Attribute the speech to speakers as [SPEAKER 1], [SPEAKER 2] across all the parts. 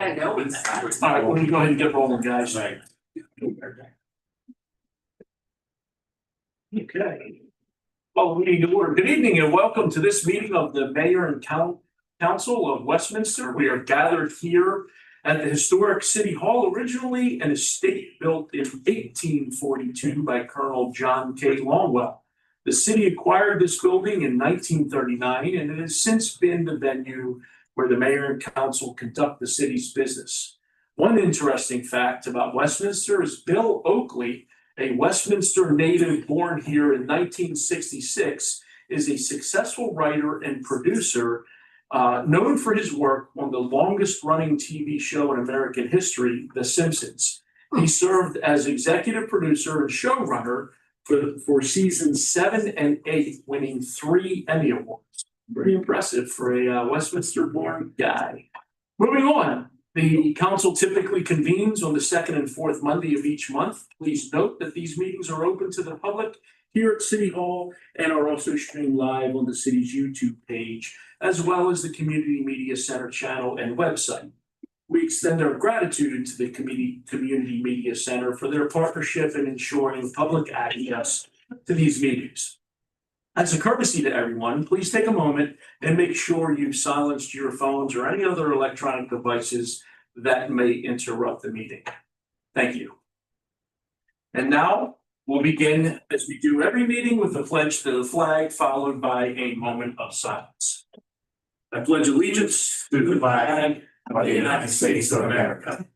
[SPEAKER 1] I know it's.
[SPEAKER 2] All right, we're gonna go ahead and get rolling, guys.
[SPEAKER 1] Right.
[SPEAKER 2] Okay. Well, we need to order. Good evening and welcome to this meeting of the Mayor and Council of Westminster. We are gathered here at the historic City Hall, originally an estate built in 1842 by Colonel John K. Longwell. The city acquired this building in 1939, and it has since been the venue where the mayor and council conduct the city's business. One interesting fact about Westminster is Bill Oakley, a Westminster native born here in 1966, is a successful writer and producer known for his work on the longest running TV show in American history, The Simpsons. He served as executive producer and showrunner for seasons 7 and 8, winning 3 Emmy Awards. Pretty impressive for a Westminster born guy. Moving on. The council typically convenes on the second and fourth Monday of each month. Please note that these meetings are open to the public here at City Hall and are also streamed live on the city's YouTube page, as well as the Community Media Center channel and website. We extend our gratitude to the Community Media Center for their partnership in ensuring public access to these meetings. As a courtesy to everyone, please take a moment and make sure you've silenced your phones or any other electronic devices that may interrupt the meeting. Thank you. And now we'll begin, as we do every meeting, with the pledge to the flag, followed by a moment of silence. I pledge allegiance to the flag of the United States of America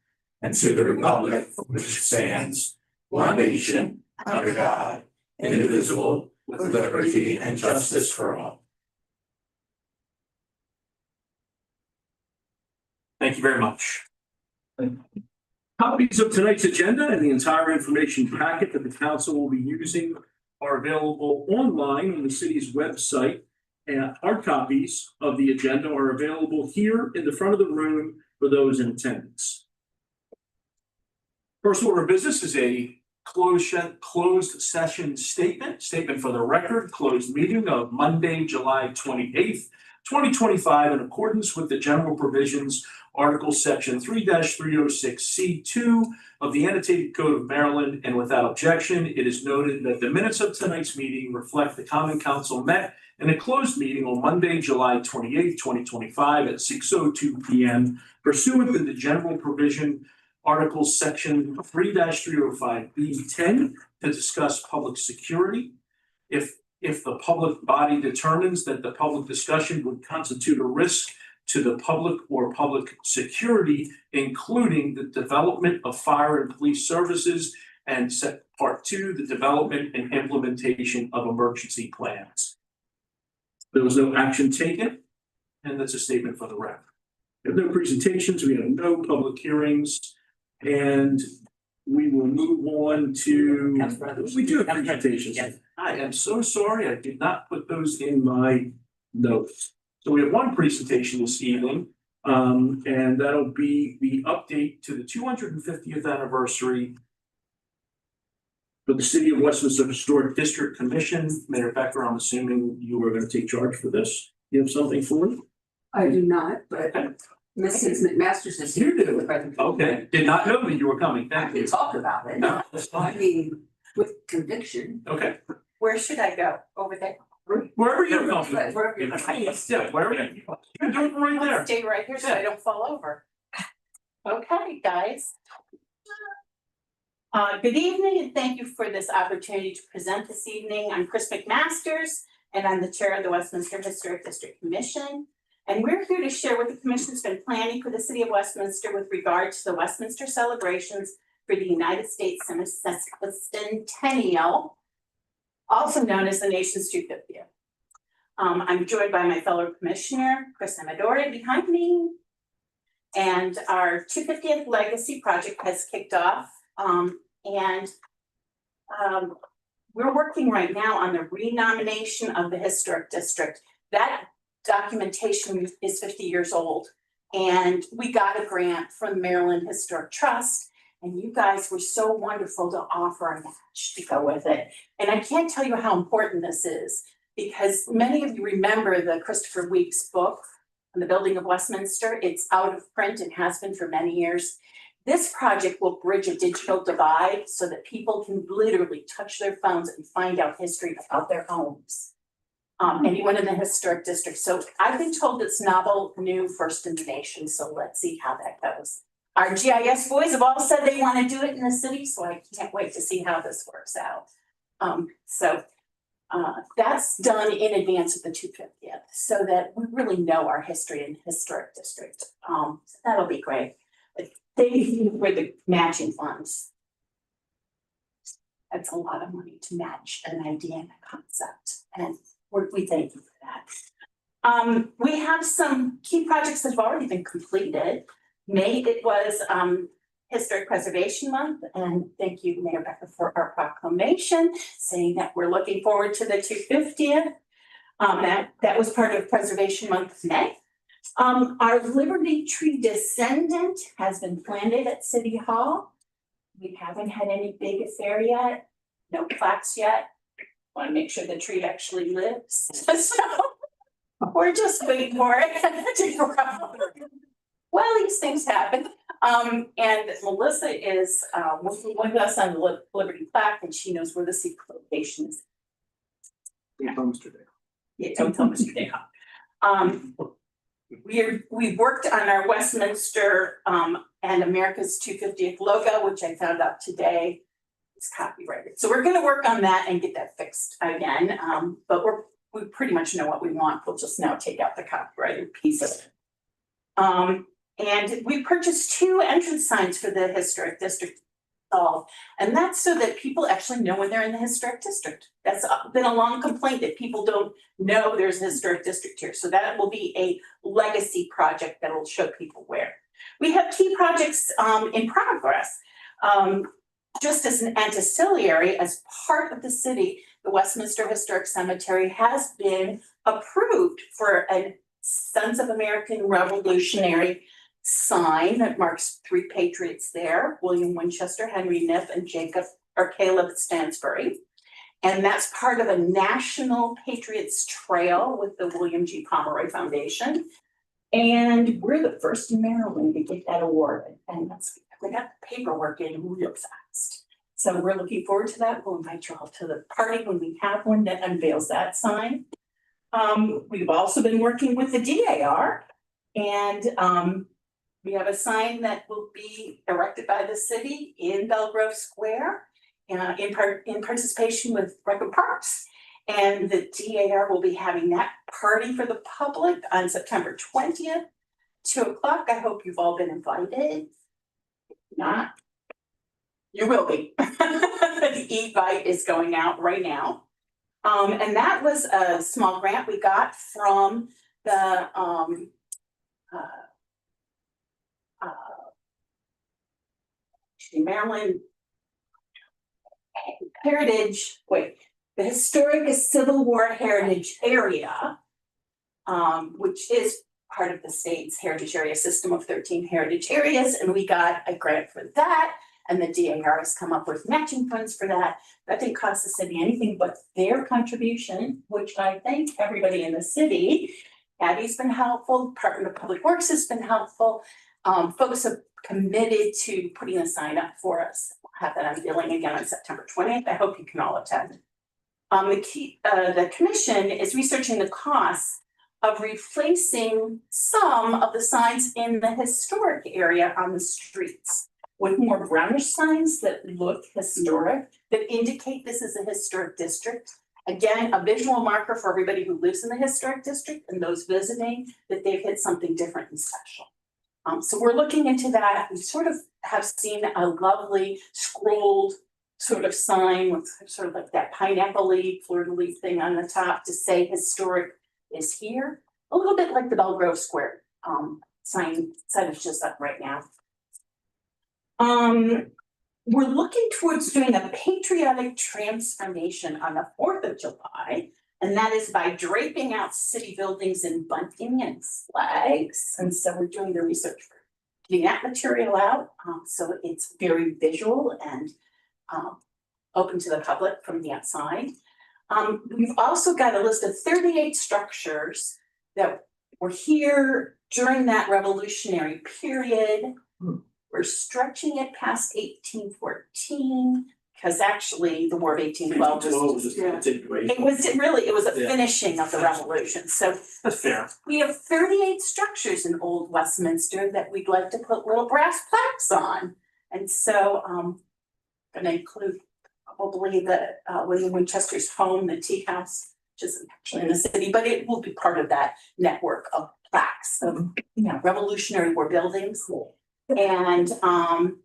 [SPEAKER 2] and to the republic for which it stands, one nation, under God, indivisible, with liberty and justice for all. Thank you very much. Copies of tonight's agenda and the entire information packet that the council will be using are available online on the city's website. And hard copies of the agenda are available here in the front of the room for those in attendance. First order of business is a closed session statement for the record, closed meeting of Monday, July 28th, 2025, in accordance with the general provisions, Article Section 3-306C2 of the Annotated Code of Maryland, and without objection, it is noted that the minutes of tonight's meeting reflect the Common Council met in a closed meeting on Monday, July 28th, 2025 at 6:02 p.m. pursuant to the general provision Article Section 3-305B10 to discuss public security. If the public body determines that the public discussion would constitute a risk to the public or public security, including the development of fire and police services, and Part 2, the development and implementation of emergency plans. There was no action taken, and that's a statement for the record. We have no presentations, we have no public hearings. And we will move on to, we do have presentations.
[SPEAKER 1] Yes.
[SPEAKER 2] I am so sorry, I did not put those in my notes. So we have one presentation this evening, and that'll be the update to the 250th anniversary for the City of Westminster Historic District Commission. Mayor Becker, I'm assuming you were going to take charge for this. You have something for it?
[SPEAKER 3] I do not, but Mrs. McMaster's is here to do the presentation.
[SPEAKER 2] Okay, did not know that you were coming.
[SPEAKER 3] I
[SPEAKER 2] Thank
[SPEAKER 3] can
[SPEAKER 2] you.
[SPEAKER 3] talk about it.
[SPEAKER 2] No, that's
[SPEAKER 3] I
[SPEAKER 2] fine.
[SPEAKER 3] mean, with conviction.
[SPEAKER 2] Okay,
[SPEAKER 1] Where should I go? Over there?
[SPEAKER 2] wherever you're comfortable.
[SPEAKER 3] Wherever you're
[SPEAKER 2] Yeah, wherever you can do it right
[SPEAKER 1] I'll
[SPEAKER 2] there.
[SPEAKER 1] stay right here so I don't fall over. Okay, guys. Good evening and thank you for this opportunity to present this evening. I'm Chris McMasters and I'm the chair of the Westminster Historic District Commission. And we're here to share what the commission's been planning for the city of Westminster with regard to the Westminster celebrations for the United States Centennial, also known as the nation's 250th. I'm joined by my fellow commissioner, Chris Amadori, behind me. And our 250th Legacy Project has kicked off. We're working right now on the renomination of the historic district. That documentation is 50 years old. And we got a grant from the Maryland Historic Trust. And you guys were so wonderful to offer a match to go with it. And I can't tell you how important this is because many of you remember the Christopher Weeks book, on the building of Westminster. It's out of print and has been for many years. This project will bridge a digital divide so that people can literally touch their phones and find out history about their homes. Anyone in the historic district. So I've been told it's novel, new, first in the nation. So let's see how that goes. Our GIS boys have all said they want to do it in the city, so I can't wait to see how this works out. That's done in advance of the 250th, so that we really know our history in the historic district. So that'll be great. But thank you for the matching funds. That's a lot of money to match an idea and a concept, and we thank you for that. We have some key projects that have already been completed. May, it was Historic Preservation Month, and thank you, Mayor Becker, for our proclamation saying that we're looking forward to the 250th. That was part of Preservation Month May. Our Liberty Tree descendant has been planted at City Hall. We haven't had any big affair yet, no plaques yet. Want to make sure the tree actually lives. So we're just waiting for it to grow. Well, these things happen. And Melissa is working with us on the Liberty plaque, and she knows where the secret location is.
[SPEAKER 2] Yeah,
[SPEAKER 1] don't tell Mr. Day. We've worked on our Westminster and America's 250th logo, which I found out today is copyrighted. So we're going to work on that and get that fixed again. But we pretty much know what we want. We'll just now take out the copyrighted piece of it. And we purchased 2 entrance signs for the historic district. And that's so that people actually know when they're in the historic district. That's been a long complaint that people don't know there's a historic district here. So that will be a legacy project that will show people where. We have key projects in progress. Just as an ancillary, as part of the city, the Westminster Historic Cemetery has been approved for a Sons of American Revolutionary sign that marks 3 patriots there, William Winchester, Henry Niff, and Caleb Stansbury. And that's part of a National Patriots Trail with the William G. Pomeroy Foundation. And we're the first in Maryland to get that award. And we got the paperwork in real fast. So we're looking forward to that. We'll invite you all to the party when we have one that unveils that sign. We've also been working with the DAR, and we have a sign that will be erected by the city in Belgrove Square in participation with Record Parks. And the DAR will be having that party for the public on September 20th, 2 o'clock. I hope you've all been invited. If not, you will be. The e-bite is going out right now. And that was a small grant we got from the Maryland the Historic Civil War Heritage Area, which is part of the state's heritage area system of 13 heritage areas. And we got a grant for that. And the DAR has come up with matching funds for that. That didn't cost the city anything but their contribution, which I thank everybody in the city. Abby's been helpful, Department of Public Works has been helpful. Folks have committed to putting a sign up for us. We'll have that unveiling again on September 20th. I hope you can all attend. The commission is researching the costs of replacing some of the signs in the historic area on the streets with more brownish signs that look historic, that indicate this is a historic district. Again, a visual marker for everybody who lives in the historic district and those visiting, that they've hit something different and special. So we're looking into that. We sort of have seen a lovely scrolled sort of sign with sort of like that pineapple-y, fleur-de-lis thing on the top to say historic is here. A little bit like the Belgrove Square sign is just up right now. We're looking towards doing a patriotic transformation on the 4th of July, and that is by draping out city buildings in bunting and flags. And so we're doing the research for getting that material out, so it's very visual and open to the public from the outside. We've also got a list of 38 structures that were here during that revolutionary period. We're stretching it past 1814, because actually the War of 1812 was
[SPEAKER 2] just
[SPEAKER 3] yeah.
[SPEAKER 2] continuation.
[SPEAKER 1] it was a
[SPEAKER 2] Yeah.
[SPEAKER 1] finishing of the revolution. So
[SPEAKER 2] That's fair.
[SPEAKER 1] we have 38 structures in Old Westminster that we'd like to put little brass plaques on. And so gonna include probably the William Winchester's home, the tea house, which isn't actually in the city, but it will be part of that network of plaques of, Revolutionary War buildings. And the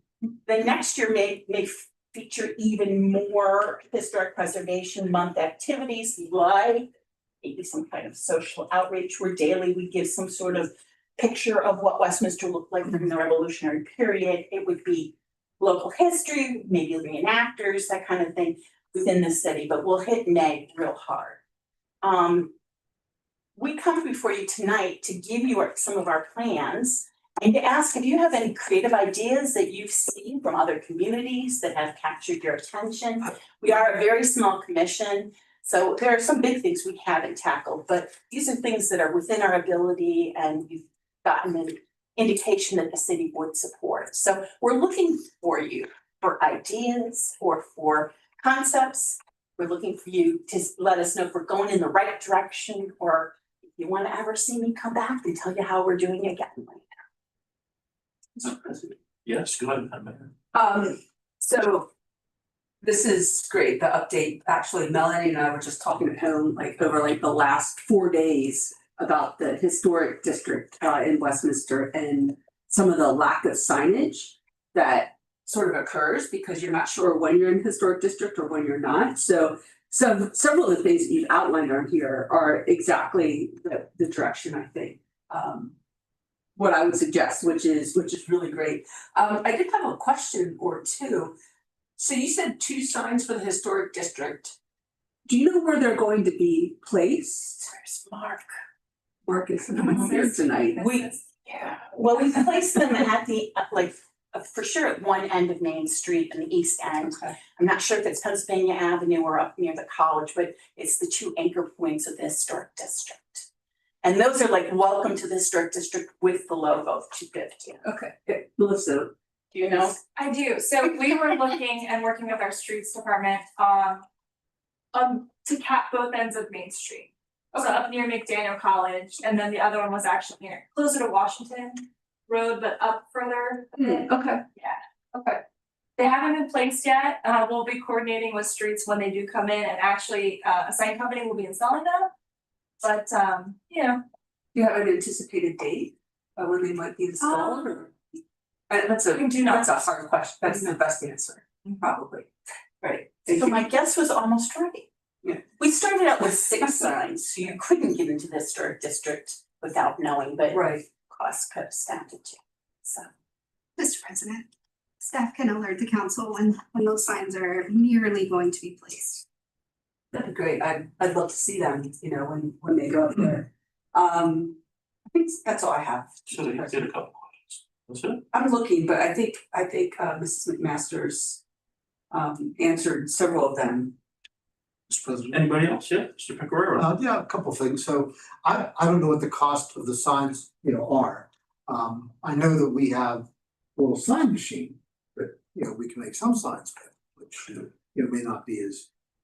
[SPEAKER 1] next year may feature even more historic preservation month activities, like maybe some kind of social outreach where daily we give some sort of picture of what Westminster looked like during the Revolutionary period. It would be local history, maybe reenactors, that kind of thing within the city, but we'll hit May real hard. We come before you tonight to give you some of our plans and to ask if you have any creative ideas that you've seen from other communities that have captured your attention. We are a very small commission, so there are some big things we haven't tackled, but these are things that are within our ability and we've gotten an indication that the city would support. So we're looking for you for ideas or for concepts. We're looking for you to let us know if we're going in the right direction, or if you want to ever see me come back and tell you how we're doing again later.
[SPEAKER 2] Yes, go ahead.
[SPEAKER 3] So this is great, the update. Actually, Melanie and I were just talking at home, over the last 4 days about the historic district in Westminster and some of the lack of signage that sort of occurs because you're not sure when you're in the historic district or when you're not. So several of the things that you've outlined on here are exactly the direction I think. What I would suggest, which is really great. I did have a question or two. So you said 2 signs for the historic district. Do you know where they're going to be placed?
[SPEAKER 1] Where's Mark?
[SPEAKER 3] Mark is not here tonight.
[SPEAKER 1] We placed them at the, for sure at one end of Main Street and the east end.
[SPEAKER 3] Okay.
[SPEAKER 1] I'm not sure if it's Pennsylvania Avenue or up near the college, but it's the 2 anchor points of the historic district. And those are like, welcome to the historic district with the logo of 250.
[SPEAKER 3] Okay, yeah. Melissa.
[SPEAKER 1] Do you know?
[SPEAKER 4] I do. So we were looking and working with our streets department to cap both ends of Main Street. So up near McDaniel College, and then the other one was actually closer to Washington Road, but up further.
[SPEAKER 3] Okay.
[SPEAKER 4] Okay. They haven't been placed yet. We'll be coordinating with streets when they do come in, and actually a sign company will be installing them. But
[SPEAKER 3] Do you have an anticipated date when they might be installed? That's a hard question. That's the best answer, probably. Right.
[SPEAKER 1] So my guess was almost right.
[SPEAKER 3] Yeah.
[SPEAKER 1] We started out with 6 signs, so you couldn't get into the historic district without knowing, but
[SPEAKER 3] Right.
[SPEAKER 1] cost could have stamped it too. So.
[SPEAKER 5] Mr. President, staff can alert the council when those signs are nearly going to be placed.
[SPEAKER 3] That'd be great. I'd love to see them, when they go up there. I think that's all I have.
[SPEAKER 2] So you did a couple questions. That's it?
[SPEAKER 3] I'm looking, but I think Mrs. McMaster's answered several of them.
[SPEAKER 6] Mr. President.
[SPEAKER 2] Anybody else? Yeah, Mr. Pecoraro.
[SPEAKER 6] Yeah, a couple things. So I don't know what the cost of the signs, are. I know that we have a little sign machine that, we can make some signs with, which, may not be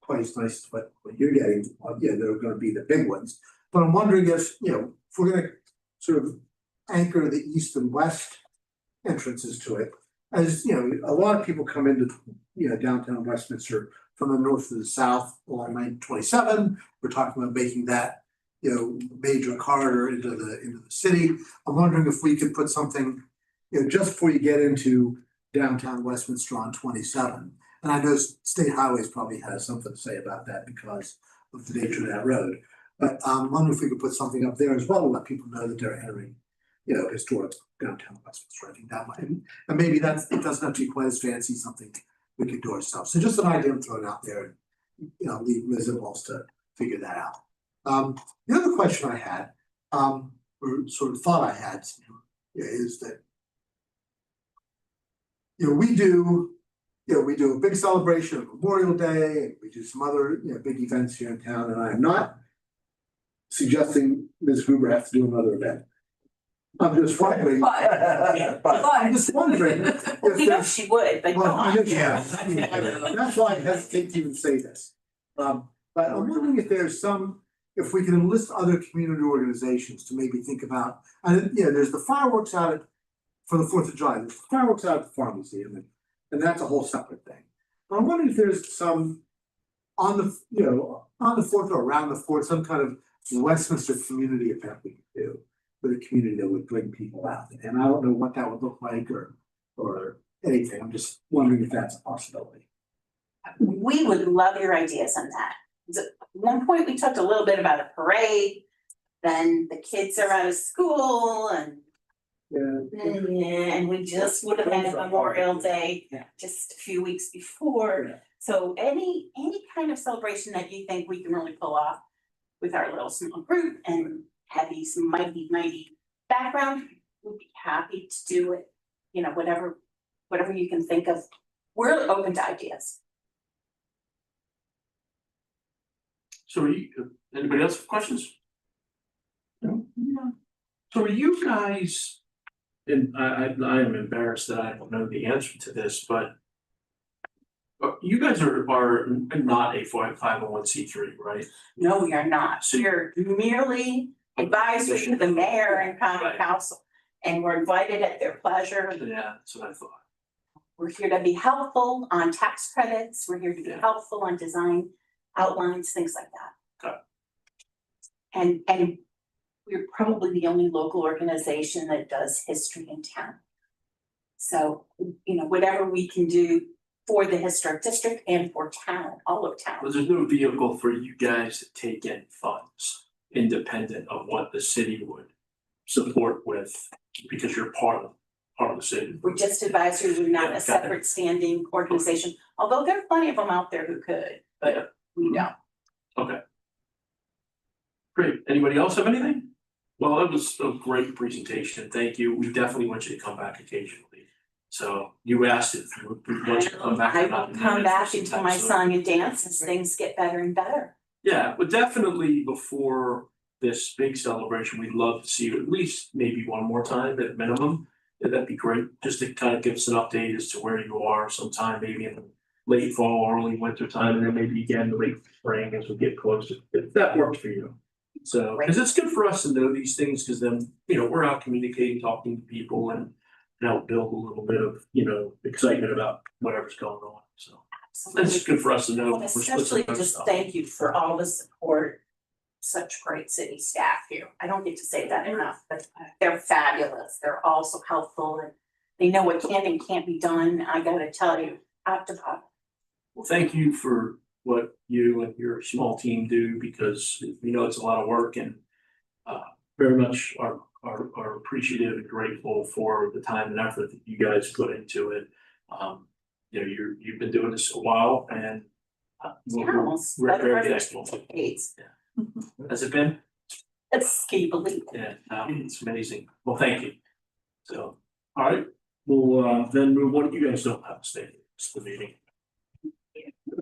[SPEAKER 6] quite as nice as what you're getting. They're gonna be the big ones. But I'm wondering if we're gonna sort of anchor the east and west entrances to it. As, a lot of people come into, downtown Westminster from the north to the south along 927. We're talking about making that, major corridor into the city. I'm wondering if we could put something, just before you get into downtown Westminster on 27. And I know State Highways probably has something to say about that because of the nature of that road. But I'm wondering if we could put something up there as well to let people know that they're entering, historic downtown Westminster. I think that might, and maybe it doesn't have to be quite as fancy, something we could do ourselves. So just an idea I'm throwing out there, and leave Liz and Walls to figure that out. The other question I had, or sort of thought I had, is that, we do a big celebration of Memorial Day, and we do some other, big events here in town, and I am not suggesting Ms. Gruber has to do another event. I'm just wondering, I'm just wondering if
[SPEAKER 1] We know
[SPEAKER 6] there's.
[SPEAKER 1] she would, but
[SPEAKER 6] Well, I know
[SPEAKER 1] not.
[SPEAKER 6] she has. That's why I hesitate to even say this. But I'm wondering if there's if we can enlist other community organizations to maybe think about, and there's the fireworks out for the 4th of July, there's fireworks out at the Farm Museum, and that's a whole separate thing. But I'm wondering if there's some on the 4th or around the 4th, some kind of Westminster community event we could do for the community that would bring people out. And I don't know what that would look like or anything. I'm just wondering if that's a possibility.
[SPEAKER 1] We would love your ideas on that. At one point, we talked a little bit about a parade, then the kids are out of school and we just would have had Memorial Day just a few weeks before.
[SPEAKER 6] Yeah.
[SPEAKER 1] So any kind of celebration that you think we can really pull off with our little small group and have these mighty background, we'd be happy to do it. Whatever you can think of. We're open to ideas.
[SPEAKER 2] So anybody else have questions? No? So are you guys, and I am embarrassed that I don't know the answer to this, but you guys are not a 501c3, right?
[SPEAKER 1] No, we are not. We're merely advisory to the mayor and county
[SPEAKER 2] Right.
[SPEAKER 1] council. And we're invited at their pleasure.
[SPEAKER 2] Yeah, that's what I thought.
[SPEAKER 1] We're here to be helpful on tax credits. We're here to be
[SPEAKER 2] Yeah.
[SPEAKER 1] helpful on design outlines, things like that.
[SPEAKER 2] Okay.
[SPEAKER 1] And we're probably the only local organization that does history in town. So, whatever we can do for the historic district and for town, all of town.
[SPEAKER 2] But there's no vehicle for you guys to take in funds independent of what the city would support with, because you're part of the city.
[SPEAKER 1] We're just advisory, we're not
[SPEAKER 2] Yeah,
[SPEAKER 1] a
[SPEAKER 2] got it.
[SPEAKER 1] separate standing organization, although there are plenty of them out there who could, but we don't.
[SPEAKER 2] Okay. Great. Anybody else have anything? Well, it was a great presentation. Thank you. We definitely want you to come back occasionally. So you asked if you want you to come back.
[SPEAKER 1] I
[SPEAKER 2] or not,
[SPEAKER 1] will
[SPEAKER 2] and
[SPEAKER 1] come
[SPEAKER 2] then
[SPEAKER 1] back
[SPEAKER 2] it's
[SPEAKER 1] until my
[SPEAKER 2] so-
[SPEAKER 1] song and dance as things get better and better.
[SPEAKER 2] Yeah, but definitely before this big celebration, we'd love to see you at least maybe one more time at minimum. That'd be great, just to kind of give us an update as to where you are sometime, maybe in the late fall, early winter time, and then maybe again the late spring as we get closer, if that works for you. So, because it's good for us to know these things, because then, we're out communicating, talking to people and help build a little bit of, excitement about whatever's going on, so. It's just good for us to know.
[SPEAKER 1] And
[SPEAKER 2] we're supposed to
[SPEAKER 1] especially
[SPEAKER 2] know
[SPEAKER 1] just
[SPEAKER 2] stuff.
[SPEAKER 1] thank you for all the support, such great city staff here. I don't get to say that enough, but they're fabulous. They're also helpful and they know what can and can't be done. I gotta tell you, top to bottom.
[SPEAKER 2] Well, thank you for what you and your small team do, because we know it's a lot of work, and very much are appreciative and grateful for the time and effort that you guys put into it. You've been doing this a while, and
[SPEAKER 1] Yeah, almost
[SPEAKER 2] we're very
[SPEAKER 1] better
[SPEAKER 2] thankful.
[SPEAKER 1] decades.
[SPEAKER 2] Has it been?
[SPEAKER 1] Can you believe it?
[SPEAKER 2] Yeah, it's amazing. Well, thank you. So, all right, well, then what do you guys don't have to say? It's the meeting.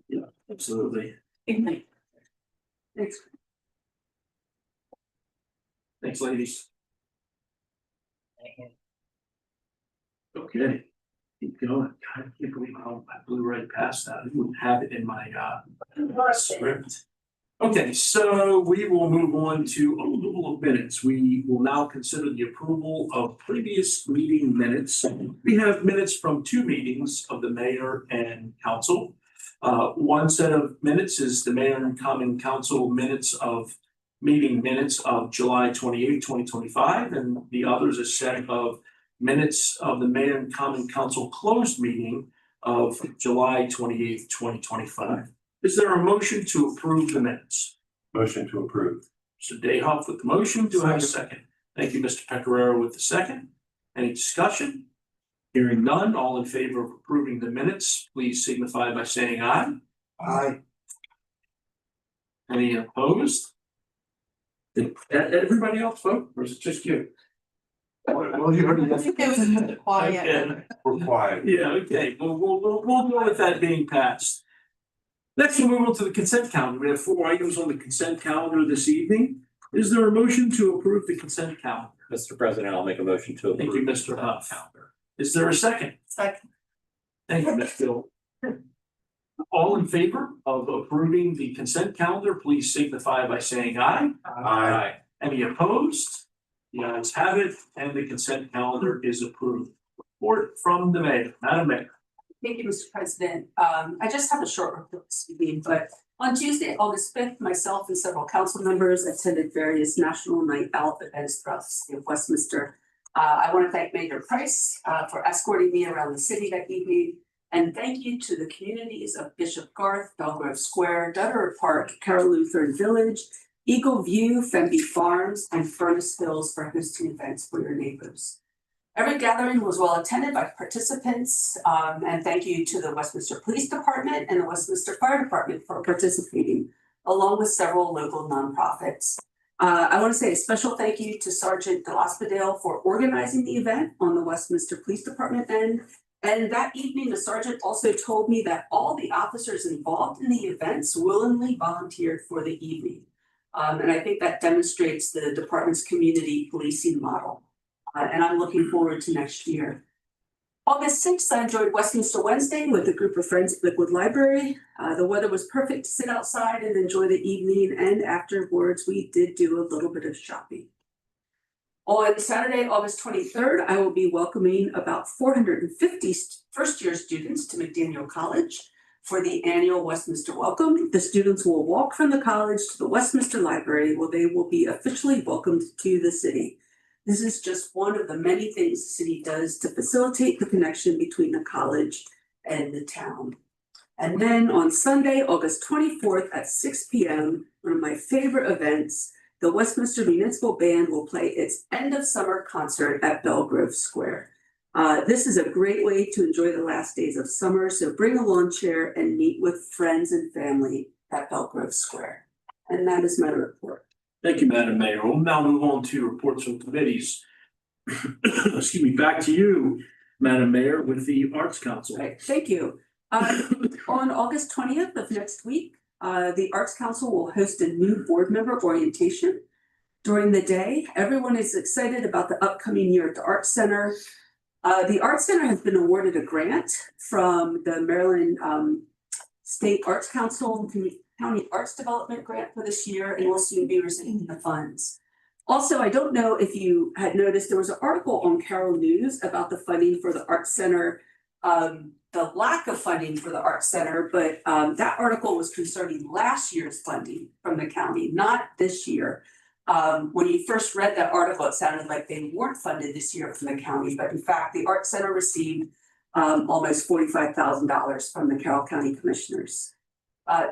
[SPEAKER 2] Yeah, absolutely.
[SPEAKER 3] Thanks.
[SPEAKER 2] Thanks, ladies. Okay, keep going. God, I can't believe how I blew right past that. I wouldn't have it in my script. Okay, so we will move on to approval of minutes. We will now consider the approval of previous meeting minutes. We have minutes from 2 meetings of the mayor and council. One set of minutes is the mayor and common council minutes of meeting minutes of July 28, 2025, and the other is a set of minutes of the mayor and common council closed meeting of July 28, 2025. Is there a motion to approve the minutes?
[SPEAKER 7] Motion to approve.
[SPEAKER 2] Mr. Dayhoff with the motion. Do I have a second? Thank you, Mr. Pecoraro with the second. Any discussion? Hearing none, all in favor of approving the minutes, please signify by saying aye.
[SPEAKER 6] Aye.
[SPEAKER 2] Any opposed? Did everybody else vote, or is it just you?
[SPEAKER 6] Well, you heard it.
[SPEAKER 2] Okay.
[SPEAKER 7] We're quiet.
[SPEAKER 2] Yeah, okay, we'll go with that being passed. Next, we'll move on to the consent calendar. We have 4 items on the consent calendar this evening. Is there a motion to approve the consent calendar?
[SPEAKER 8] Mr. President, I'll make a motion to approve.
[SPEAKER 2] Thank you, Mr. Huff. Is there a second?
[SPEAKER 1] Second.
[SPEAKER 2] Thank you, Ms. Gill. All in favor of approving the consent calendar, please signify by saying aye.
[SPEAKER 7] Aye.
[SPEAKER 2] Any opposed? The ayes have it, and the consent calendar is approved. Report from the mayor, Madam Mayor.
[SPEAKER 3] Thank you, Mr. President. I just have a short report this evening, but on Tuesday, August 5th, myself and several council members attended various National Night Out events throughout the city of Westminster. I want to thank Mayor Price for escorting me around the city that evening. And thank you to the communities of Bishop Garth, Belgrove Square, Dutterer Park, Carroll Lutheran Village, Eagle View, Fenby Farms, and Furnace Hills for hosting events for your neighbors. Every gathering was well attended by participants, and thank you to the Westminster Police Department and the Westminster Fire Department for participating, along with several local nonprofits. I want to say a special thank you to Sergeant Gillespie for organizing the event on the Westminster Police Department end. And that evening, the sergeant also told me that all the officers involved in the events willingly volunteered for the evening. And I think that demonstrates the department's community policing model. And I'm looking forward to next year. August 6th, I enjoyed Westminster Wednesday with a group of friends at Liquid Library. The weather was perfect to sit outside and enjoy the evening, and afterwards we did do a little bit of shopping. On Saturday, August 23rd, I will be welcoming about 450 first-year students to McDaniel College for the annual Westminster Welcome. The students will walk from the college to the Westminster Library, where they will be officially welcomed to the city. This is just one of the many things the city does to facilitate the connection between the college and the town. And then on Sunday, August 24th at 6 p.m., one of my favorite events, the Westminster Municipal Band will play its end of summer concert at Belgrove Square. This is a great way to enjoy the last days of summer, so bring a lawn chair and meet with friends and family at Belgrove Square. And that is my report.
[SPEAKER 2] Thank you, Madam Mayor. We'll now move on to reports from committees. Excuse me, back to you, Madam Mayor, with the Arts Council.
[SPEAKER 3] Right, thank you. On August 20th of next week, the Arts Council will host a new board member orientation. During the day, everyone is excited about the upcoming year at the Arts Center. The Arts Center has been awarded a grant from the Maryland State Arts Council County Arts Development Grant for this year, and will soon be receiving the funds. Also, I don't know if you had noticed, there was an article on Carroll News about the funding for the Arts Center, the lack of funding for the Arts Center, but that article was concerning last year's funding from the county, not this year. When you first read that article, it sounded like they weren't funded this year from the county, but in fact, the Arts Center received almost $45,000 from the Carroll County Commissioners.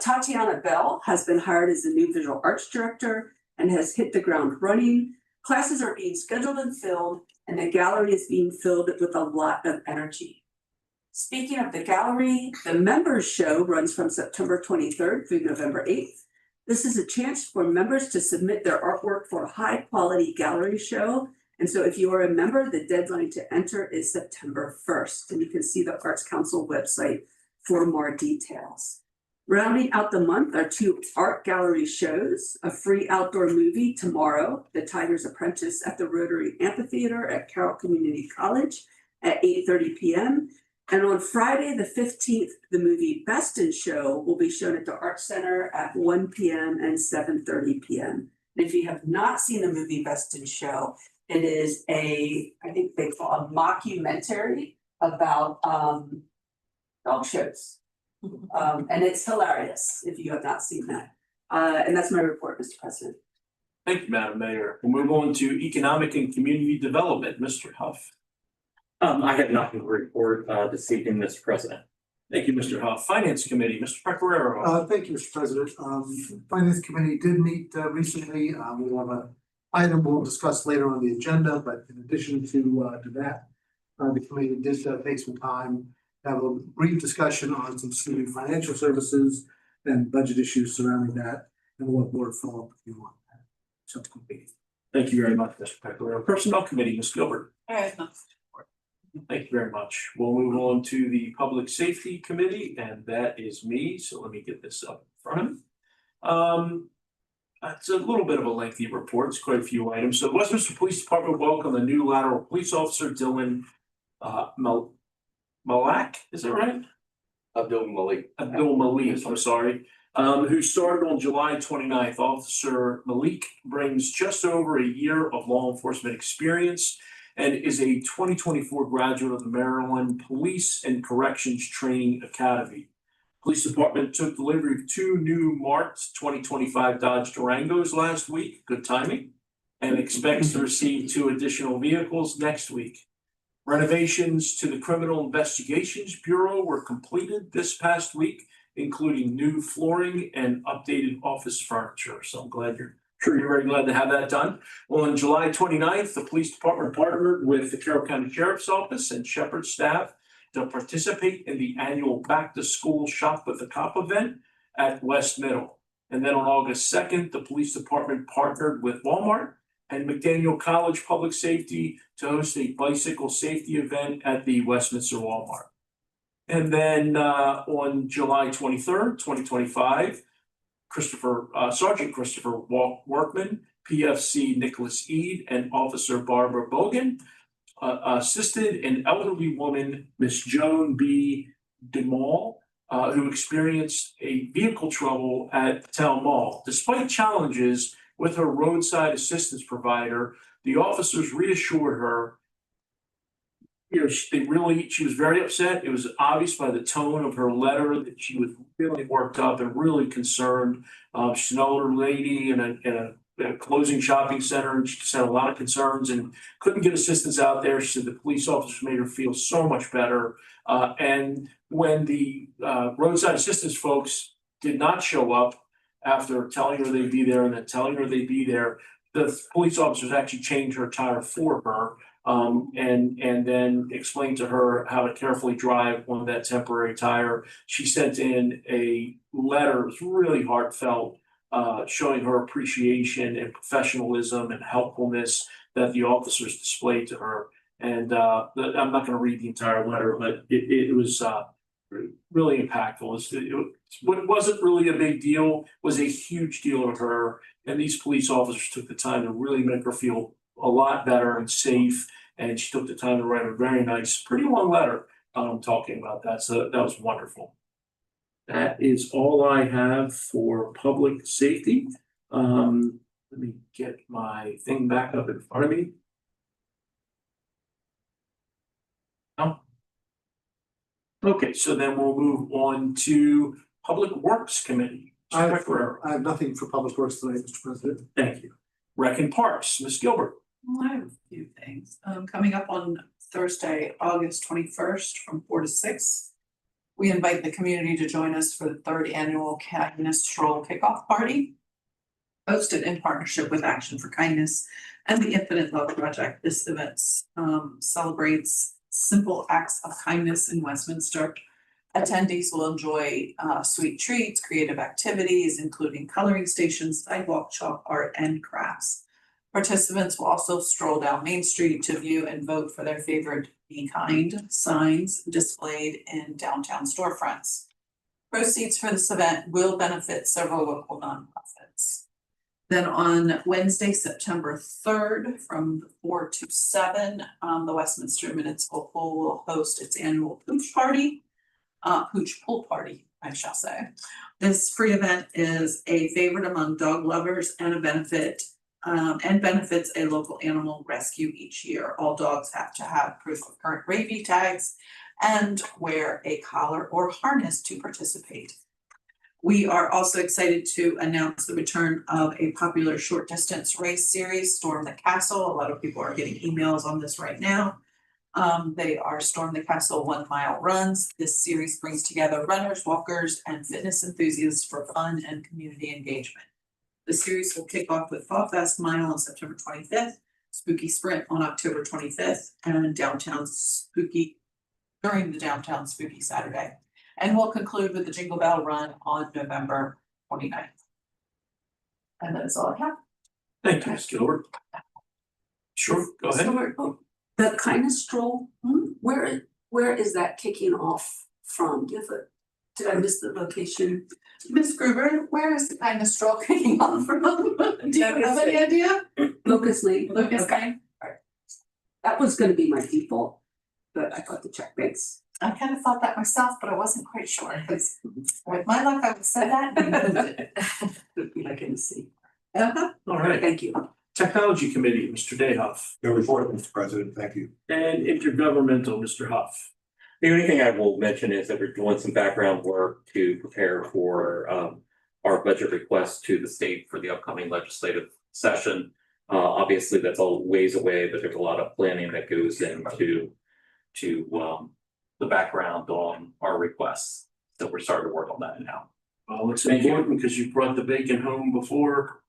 [SPEAKER 3] Tatiana Bell has been hired as the new visual arts director and has hit the ground running. Classes are being scheduled and filled, and the gallery is being filled with a lot of energy. Speaking of the gallery, the members show runs from September 23rd through November 8th. This is a chance for members to submit their artwork for a high quality gallery show. And so if you are a member, the deadline to enter is September 1st. And you can see the Arts Council website for more details. Rounding out the month are 2 art gallery shows, a free outdoor movie tomorrow, The Tiger's Apprentice at the Rotary Amphitheater at Carroll Community College at 8:30 p.m. And on Friday, the 15th, the movie Best in Show will be shown at the Arts Center at 1 p.m. and 7:30 p.m. And if you have not seen the movie Best in Show, it is I think they call a mockumentary about dog shows. And it's hilarious if you have not seen that. And that's my report, Mr. President.
[SPEAKER 2] Thank you, Madam Mayor. We'll move on to Economic and Community Development, Mr. Huff.
[SPEAKER 8] I have nothing to report this evening, Mr. President.
[SPEAKER 2] Thank you, Mr. Huff. Finance Committee, Mr. Pecoraro.
[SPEAKER 6] Thank you, Mr. President. Finance Committee did meet recently. We have an item we'll discuss later on the agenda, but in addition to that, the committee did take some time to have a brief discussion on some student financial services and budget issues surrounding that, and what board follow up if you want that. Subsequent meeting.
[SPEAKER 2] Thank you very much, Mr. Pecoraro. Personnel Committee, Ms. Gilbert.
[SPEAKER 1] All right.
[SPEAKER 2] Thank you very much. We'll move on to the Public Safety Committee, and that is me. So let me get this up in front of me. It's a little bit of a lengthy report. It's quite a few items. So Westminster Police Department welcomed a new lateral police officer, Dylan Malak, is that right?
[SPEAKER 8] Abdul Malik.
[SPEAKER 2] Abdul Malik, I'm sorry, who started on July 29th. Officer Malik brings just over a year of law enforcement experience and is a 2024 graduate of the Maryland Police and Corrections Training Academy. Police Department took delivery of 2 new marked 2025 Dodge Durangos last week, good timing, and expects to receive 2 additional vehicles next week. Renovations to the Criminal Investigations Bureau were completed this past week, including new flooring and updated office furniture. So I'm glad you're very glad to have that done. Well, on July 29th, the police department partnered with the Carroll County Sheriff's Office and Shepherd staff to participate in the annual Back to School Shop with the Cop event at West Middle. And then on August 2nd, the police department partnered with Walmart and McDaniel College Public Safety to host a bicycle safety event at the Westminster Walmart. And then on July 23rd, 2025, Sergeant Christopher Workman, PFC Nicholas Eade, and Officer Barbara Bogan assisted an elderly woman, Miss Joan B. DeMall, who experienced a vehicle trouble at the town mall. Despite challenges with her roadside assistance provider, the officers reassured her. She was very upset. It was obvious by the tone of her letter that she was really worked up and really concerned. She's an older lady in a closing shopping center, and she just had a lot of concerns and couldn't get assistance out there. She said the police officers made her feel so much better. And when the roadside assistance folks did not show up after telling her they'd be there and then telling her they'd be there, the police officers actually changed her tire for her. And then explained to her how to carefully drive on that temporary tire. She sent in a letter, it was really heartfelt, showing her appreciation and professionalism and helpfulness that the officers displayed to her. And I'm not going to read the entire letter, but it was really impactful. What wasn't really a big deal was a huge deal to her. And these police officers took the time to really make her feel a lot better and safe. And she took the time to write a very nice, pretty long letter talking about that. So that was wonderful. That is all I have for public safety. Let me get my thing back up in front of me. Oh. Okay, so then we'll move on to Public Works Committee.
[SPEAKER 6] I have nothing for Public Works tonight, Mr. President.
[SPEAKER 2] Thank you. Rec and Parks, Ms. Gilbert.
[SPEAKER 9] Well, I have a few things. Coming up on Thursday, August 21st from 4 to 6. We invite the community to join us for the 3rd annual Kindness Stroll Kickoff Party, hosted in partnership with Action for Kindness and the Infinite Love Project. This event celebrates simple acts of kindness in Westminster. Attendees will enjoy sweet treats, creative activities, including coloring stations, sidewalk chalk art, and crafts. Participants will also stroll down Main Street to view and vote for their favorite Be Kind signs displayed in downtown storefronts. Proceeds for this event will benefit several local nonprofits. Then on Wednesday, September 3rd, from 4 to 7, the Westminster Municipal Pool will host its annual pooch pool party, I shall say. This free event is a favorite among dog lovers and benefits a local animal rescue each year. All dogs have to have proof of current rabies tags and wear a collar or harness to participate. We are also excited to announce the return of a popular short distance race series, Storm the Castle. A lot of people are getting emails on this right now. They are Storm the Castle 1 mile runs. This series brings together runners, walkers, and fitness enthusiasts for fun and community engagement. The series will kick off with Fall Fest Mile on September 25th, Spooky Sprint on October 25th, and during the Downtown Spooky Saturday. And we'll conclude with the Jingle Bell Run on November 29th. And that is all I have.
[SPEAKER 2] Thank you, Ms. Gilbert. Sure, go ahead.
[SPEAKER 10] The kindness stroll, where is that kicking off from? Do you have a
[SPEAKER 3] Did I miss the location?
[SPEAKER 9] Ms. Gruber, where is the kind of stroll kicking off from? Do you have any idea?
[SPEAKER 3] Locust Lane.
[SPEAKER 9] Lucas
[SPEAKER 3] Okay.
[SPEAKER 9] Lane?
[SPEAKER 3] That was gonna be my default, but I thought the check banks.
[SPEAKER 9] I kind of thought that myself, but I wasn't quite sure, because with my luck, I would have said that.
[SPEAKER 3] I can see.
[SPEAKER 2] All right,
[SPEAKER 3] Thank you.
[SPEAKER 2] Technology Committee, Mr. Dayhoff,
[SPEAKER 7] No report, Mr. President, thank you.
[SPEAKER 2] and Intergovernmental, Mr. Huff.
[SPEAKER 8] The only thing I will mention is that we're doing some background work to prepare for our budget request to the state for the upcoming legislative session. Obviously, that's all ways away, but there's a lot of planning that goes into the background on our requests. So we're starting to work on that now.
[SPEAKER 2] Well, it's
[SPEAKER 8] Thank you.
[SPEAKER 2] important because you brought the bacon home before.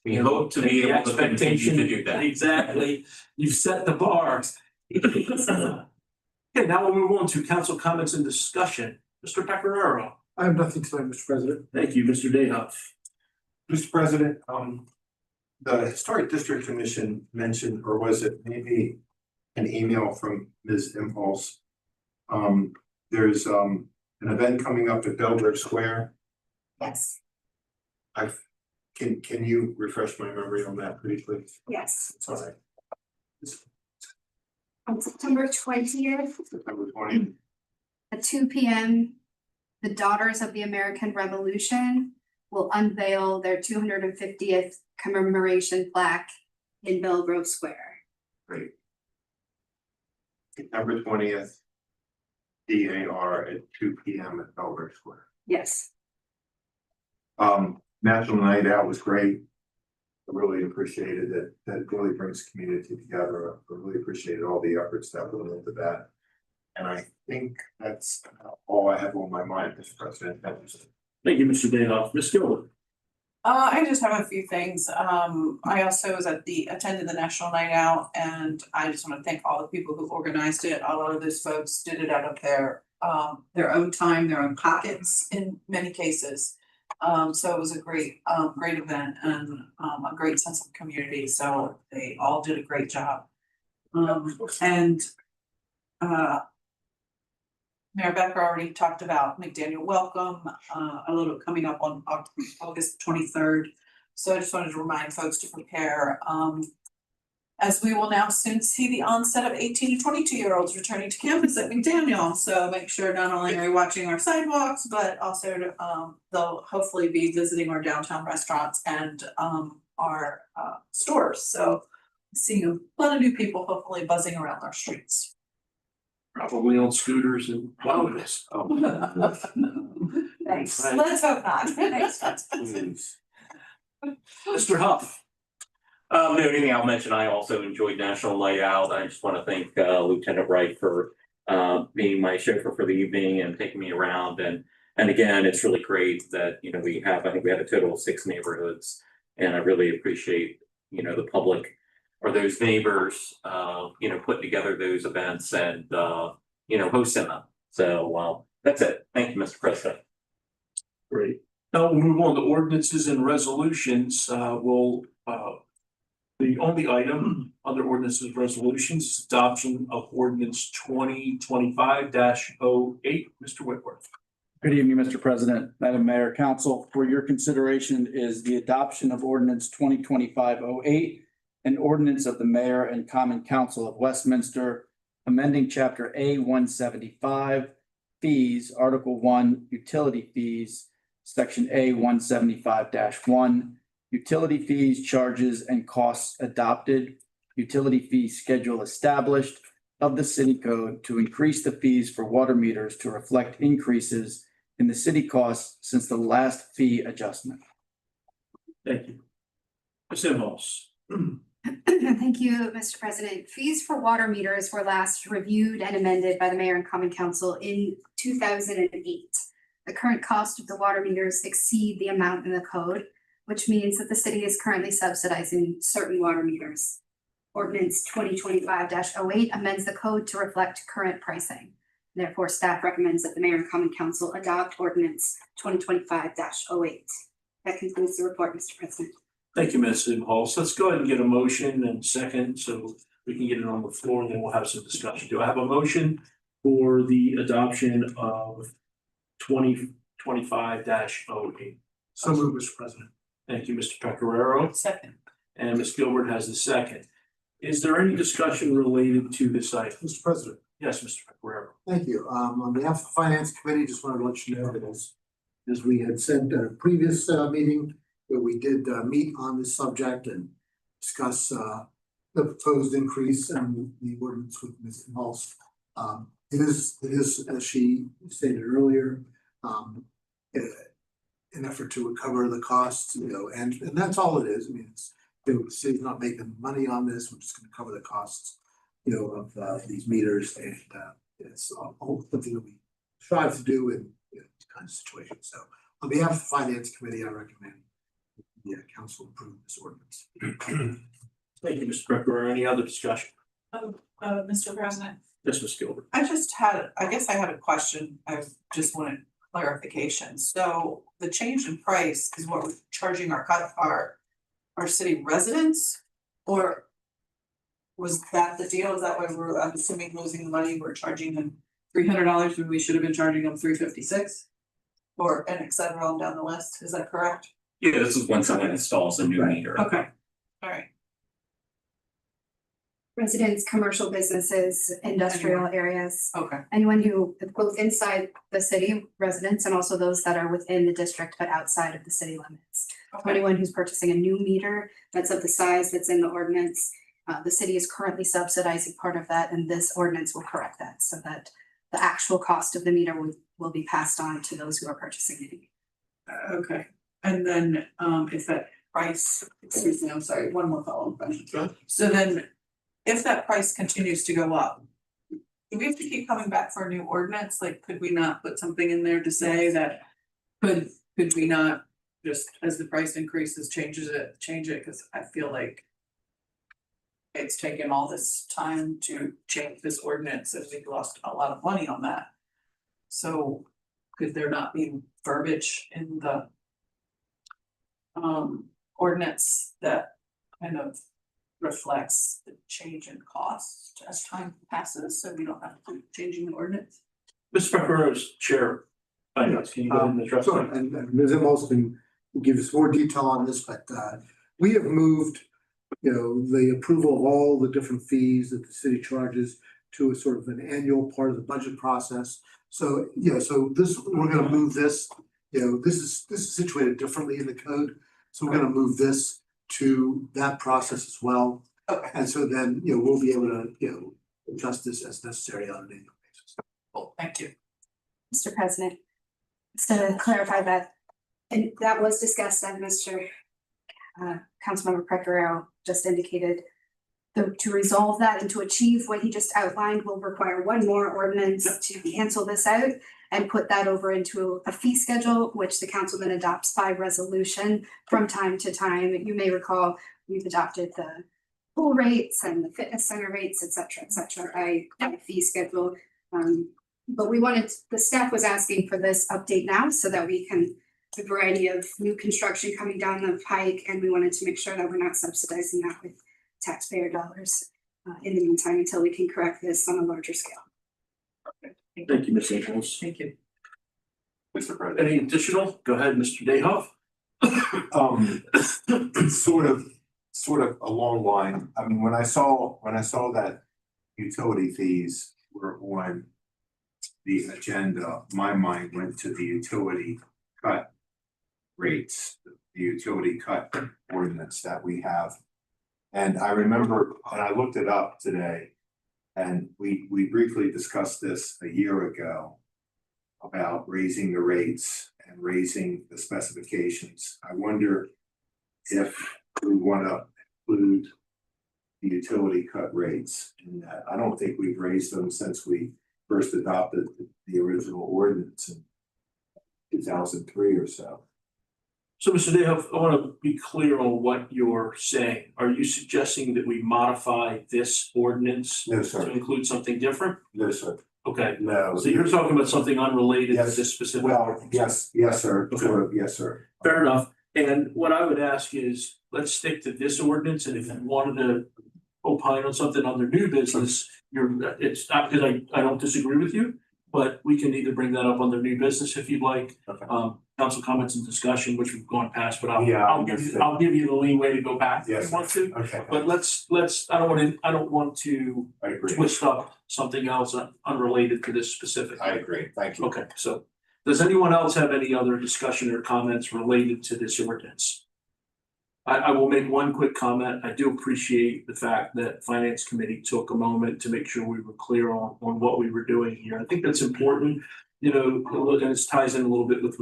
[SPEAKER 8] We hope to be
[SPEAKER 2] The
[SPEAKER 8] able to continue
[SPEAKER 2] expectation
[SPEAKER 8] to do that.
[SPEAKER 2] Exactly. You've set the bar. Okay, now we'll move on to council comments and discussion. Mr. Pecoraro.
[SPEAKER 6] I have nothing tonight, Mr. President.
[SPEAKER 2] Thank you, Mr. Dayhoff.
[SPEAKER 7] Mr. President, the Historic District Commission mentioned, or was it maybe an email from Ms. Impulse? There's an event coming up at Belgrave Square.
[SPEAKER 5] Yes,
[SPEAKER 7] Can you refresh my memory on that pretty quick?
[SPEAKER 5] yes.
[SPEAKER 7] It's all right.
[SPEAKER 5] On September 20th,
[SPEAKER 7] September 20th.
[SPEAKER 5] at 2 p.m., the Daughters of the American Revolution will unveil their 250th commemoration plaque in Belgrove Square.
[SPEAKER 7] Great. September 20th. DAR at 2 p.m. at Belgrave Square.
[SPEAKER 5] Yes.
[SPEAKER 7] National Night Out was great. I really appreciated it. That really brings community together. I really appreciated all the efforts that went into that. And I think that's all I have on my mind, Mr. President.
[SPEAKER 2] Thank you, Mr. Dayhoff. Ms. Gilbert.
[SPEAKER 9] I just have a few things. I also was attended the National Night Out, and I just want to thank all the people who organized it. A lot of those folks did it out of their own time, their own pockets in many cases. So it was a great event and a great sense of community. So they all did a great job. Mayor Becker already talked about McDaniel Welcome, a little coming up on August 23rd. So I just wanted to remind folks to prepare, as we will now soon see the onset of 18 to 22-year-olds returning to campus at McDaniel. So make sure not only are you watching our sidewalks, but also they'll hopefully be visiting our downtown restaurants and our stores. So seeing a lot of new people hopefully buzzing around our streets.
[SPEAKER 2] Probably on scooters and wilderness.
[SPEAKER 3] Thanks.
[SPEAKER 2] Right.
[SPEAKER 9] Let's hope not.
[SPEAKER 7] Please.
[SPEAKER 2] Mr. Huff.
[SPEAKER 8] The only thing I'll mention, I also enjoyed National Night Out. I just want to thank Lieutenant Wright for being my chauffeur for the evening and taking me around. And again, it's really great that, I think we have a total of 6 neighborhoods. And I really appreciate, the public or those neighbors, putting together those events and, hosting them. So that's it. Thank you, Mr. President.
[SPEAKER 2] Great. Now we'll move on to ordinances and resolutions. The only item under ordinances and resolutions is adoption of ordinance 2025-08. Mr. Whitworth.
[SPEAKER 10] Good evening, Mr. President, Madam Mayor, Council. For your consideration is the adoption of ordinance 2025-08, an ordinance of the Mayor and Common Council of Westminster, amending Chapter A 175, Fees, Article 1, Utility Fees, Section A 175-1, Utility Fees, Charges, and Costs Adopted, Utility Fee Schedule Established of the City Code to increase the fees for water meters to reflect increases in the city costs since the last fee adjustment.
[SPEAKER 2] Thank you. Ms. Imhoff.
[SPEAKER 5] Thank you, Mr. President. Fees for water meters were last reviewed and amended by the Mayor and Common Council in 2008. The current cost of the water meters exceed the amount in the code, which means that the city is currently subsidizing certain water meters. Ordinance 2025-08 amends the code to reflect current pricing. Therefore, staff recommends that the Mayor and Common Council adopt ordinance 2025-08. That concludes the report, Mr. President.
[SPEAKER 2] Thank you, Ms. Imhoff. Let's go ahead and get a motion and second so we can get it on the floor and then we'll have some discussion. Do I have a motion for the adoption of 2025-08.
[SPEAKER 6] So moved, Mr. President.
[SPEAKER 2] Thank you, Mr. Pecoraro,
[SPEAKER 9] Second.
[SPEAKER 2] and Ms. Gilbert has the second. Is there any discussion related to this item?
[SPEAKER 6] Mr. President.
[SPEAKER 2] Yes, Mr. Pecoraro.
[SPEAKER 6] Thank you. On behalf of the Finance Committee, just wanted to let you know that as we had said at a previous meeting, that we did meet on this subject and discuss the proposed increase in the ordinance with Ms. Impulse. It is, as she stated earlier, an effort to recover the costs, and that's all it is. I mean, it's, the city's not making money on this. We're just gonna cover the costs, of these meters, and it's something that we strive to do in these kinds of situations. So on behalf of the Finance Committee, I recommend the council approve this ordinance.
[SPEAKER 2] Thank you, Mr. Pecoraro. Any other discussion?
[SPEAKER 9] Mr. President,
[SPEAKER 2] Yes, Ms. Gilbert.
[SPEAKER 9] I guess I had a question. I just wanted clarification. So the change in price is what we're charging our city residents? Or was that the deal? Is that why I'm assuming losing money, we're charging them $300 when we should have been charging them $356? Or and et cetera on down the list, is that correct?
[SPEAKER 8] Yeah, this is when someone installs a new meter.
[SPEAKER 9] Okay, all right.
[SPEAKER 5] Residents, commercial businesses, industrial areas,
[SPEAKER 9] Okay,
[SPEAKER 5] anyone who, both inside the city residents and also those that are within the district but outside of the city limits.
[SPEAKER 9] okay,
[SPEAKER 5] Anyone who's purchasing a new meter that's of the size that's in the ordinance, the city is currently subsidizing part of that, and this ordinance will correct that so that the actual cost of the meter will be passed on to those who are purchasing it.
[SPEAKER 9] okay. And then if that price, excuse me, I'm sorry, one more follow-up question.
[SPEAKER 2] Sure.
[SPEAKER 9] So then, if that price continues to go up, do we have to keep coming back for a new ordinance? Like, could we not put something in there to say that, could we not just, as the price increases, change it, cause I feel like it's taken all this time to change this ordinance and we've lost a lot of money on that. So could there not be verbiage in the ordinance that kind of reflects the change in cost as time passes, so we don't have to keep changing the ordinance?
[SPEAKER 2] Mr. Pecораro's chair. Finance, can you go ahead and address
[SPEAKER 6] Sure,
[SPEAKER 2] that?
[SPEAKER 6] and Ms. Impulse can give us more detail on this, but we have moved, the approval of all the different fees that the city charges to a sort of an annual part of the budget process. So, so this, we're gonna move this, this is situated differently in the code. So we're gonna move this to that process as well.
[SPEAKER 9] Okay,
[SPEAKER 6] And so then, we'll be able to, adjust this as necessary on an annual basis.
[SPEAKER 9] cool, thank you.
[SPEAKER 5] Mr. President, just to clarify that, and that was discussed and Mr. Councilmember Pecoraro just indicated. To resolve that and to achieve what he just outlined will require one more ordinance to cancel this out and put that over into a fee schedule, which the council then adopts by resolution from time to time. You may recall, we've adopted the pool rates and the fitness center rates, et cetera, by fee schedule. But the staff was asking for this update now so that we can, a variety of new construction coming down the pike, and we wanted to make sure that we're not subsidizing that with taxpayer dollars in the meantime until we can correct this on a larger scale.
[SPEAKER 2] Thank you, Ms. Impulse.
[SPEAKER 9] Thank you.
[SPEAKER 7] Mr. President.
[SPEAKER 2] Any additional? Go ahead, Mr. Dayhoff.
[SPEAKER 7] Sort of a long line. I mean, when I saw that utility fees were on the agenda, my mind went to the utility cut rates, the utility cut ordinance that we have. And I remember, and I looked it up today, and we briefly discussed this a year ago about raising the rates and raising the specifications. I wonder if we want to include the utility cut rates in that. I don't think we've raised them since we first adopted the original ordinance in 2003 or so.
[SPEAKER 2] So, Mr. Dayhoff, I want to be clear on what you're saying. Are you suggesting that we modify this ordinance
[SPEAKER 7] No,
[SPEAKER 2] to
[SPEAKER 7] sir.
[SPEAKER 2] include something different?
[SPEAKER 7] No, sir.
[SPEAKER 2] Okay,
[SPEAKER 7] No.
[SPEAKER 2] so you're talking about something unrelated to
[SPEAKER 7] Yes.
[SPEAKER 2] this specific.
[SPEAKER 7] Well, yes, sir.
[SPEAKER 2] Okay.
[SPEAKER 7] Sort of, yes, sir.
[SPEAKER 2] Fair enough. And what I would ask is, let's stick to this ordinance, and if you wanted to opine on something under new business, it's not because I don't disagree with you. but we can either bring that up under new business if you'd like.
[SPEAKER 7] Okay.
[SPEAKER 2] Council comments and discussion, which we've gone past, but
[SPEAKER 7] Yeah,
[SPEAKER 2] I'll give you the leeway to go back if
[SPEAKER 7] Yes.
[SPEAKER 2] you want to.
[SPEAKER 7] Okay.
[SPEAKER 2] But let's, I don't want to
[SPEAKER 7] I agree.
[SPEAKER 2] twist up something else unrelated to this specific.
[SPEAKER 7] I agree. Thank you.
[SPEAKER 2] Okay, so does anyone else have any other discussion or comments related to this ordinance? I will make one quick comment. I do appreciate the fact that Finance Committee took a moment to make sure we were clear on what we were doing here. I think that's important. You know, and this ties in a little bit with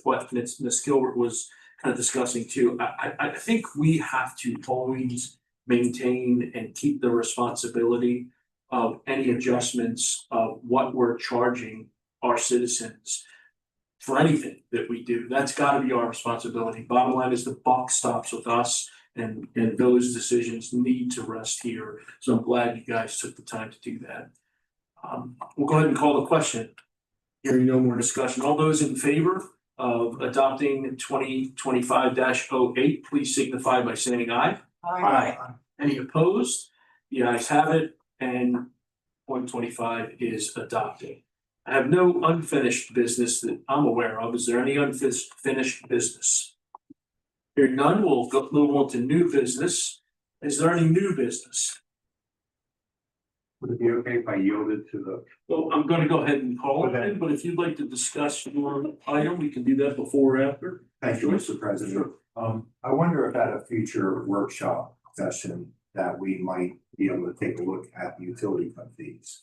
[SPEAKER 2] what Ms. Gilbert was kind of discussing too. I think we have to always maintain and keep the responsibility of any adjustments of what we're charging our citizens for anything that we do. That's gotta be our responsibility. Bottom line is the buck stops with us, and those decisions need to rest here. So I'm glad you guys took the time to do that. We'll go ahead and call the question. Hearing no more discussion. All those in favor of adopting 2025-08, please signify by saying aye.
[SPEAKER 7] Aye.
[SPEAKER 2] Any opposed? The ayes have it, and 125 is adopted. I have no unfinished business that I'm aware of. Is there any unfinished business? Hearing none, we'll move on to new business. Is there any new business?
[SPEAKER 7] Would it be okay if I yielded to the?
[SPEAKER 2] Well, I'm gonna go ahead and call it in, but if you'd like to discuss your item, we can do that before or after.
[SPEAKER 7] Thank you, Mr. President. I wonder if at a future workshop session that we might be able to take a look at utility cut fees.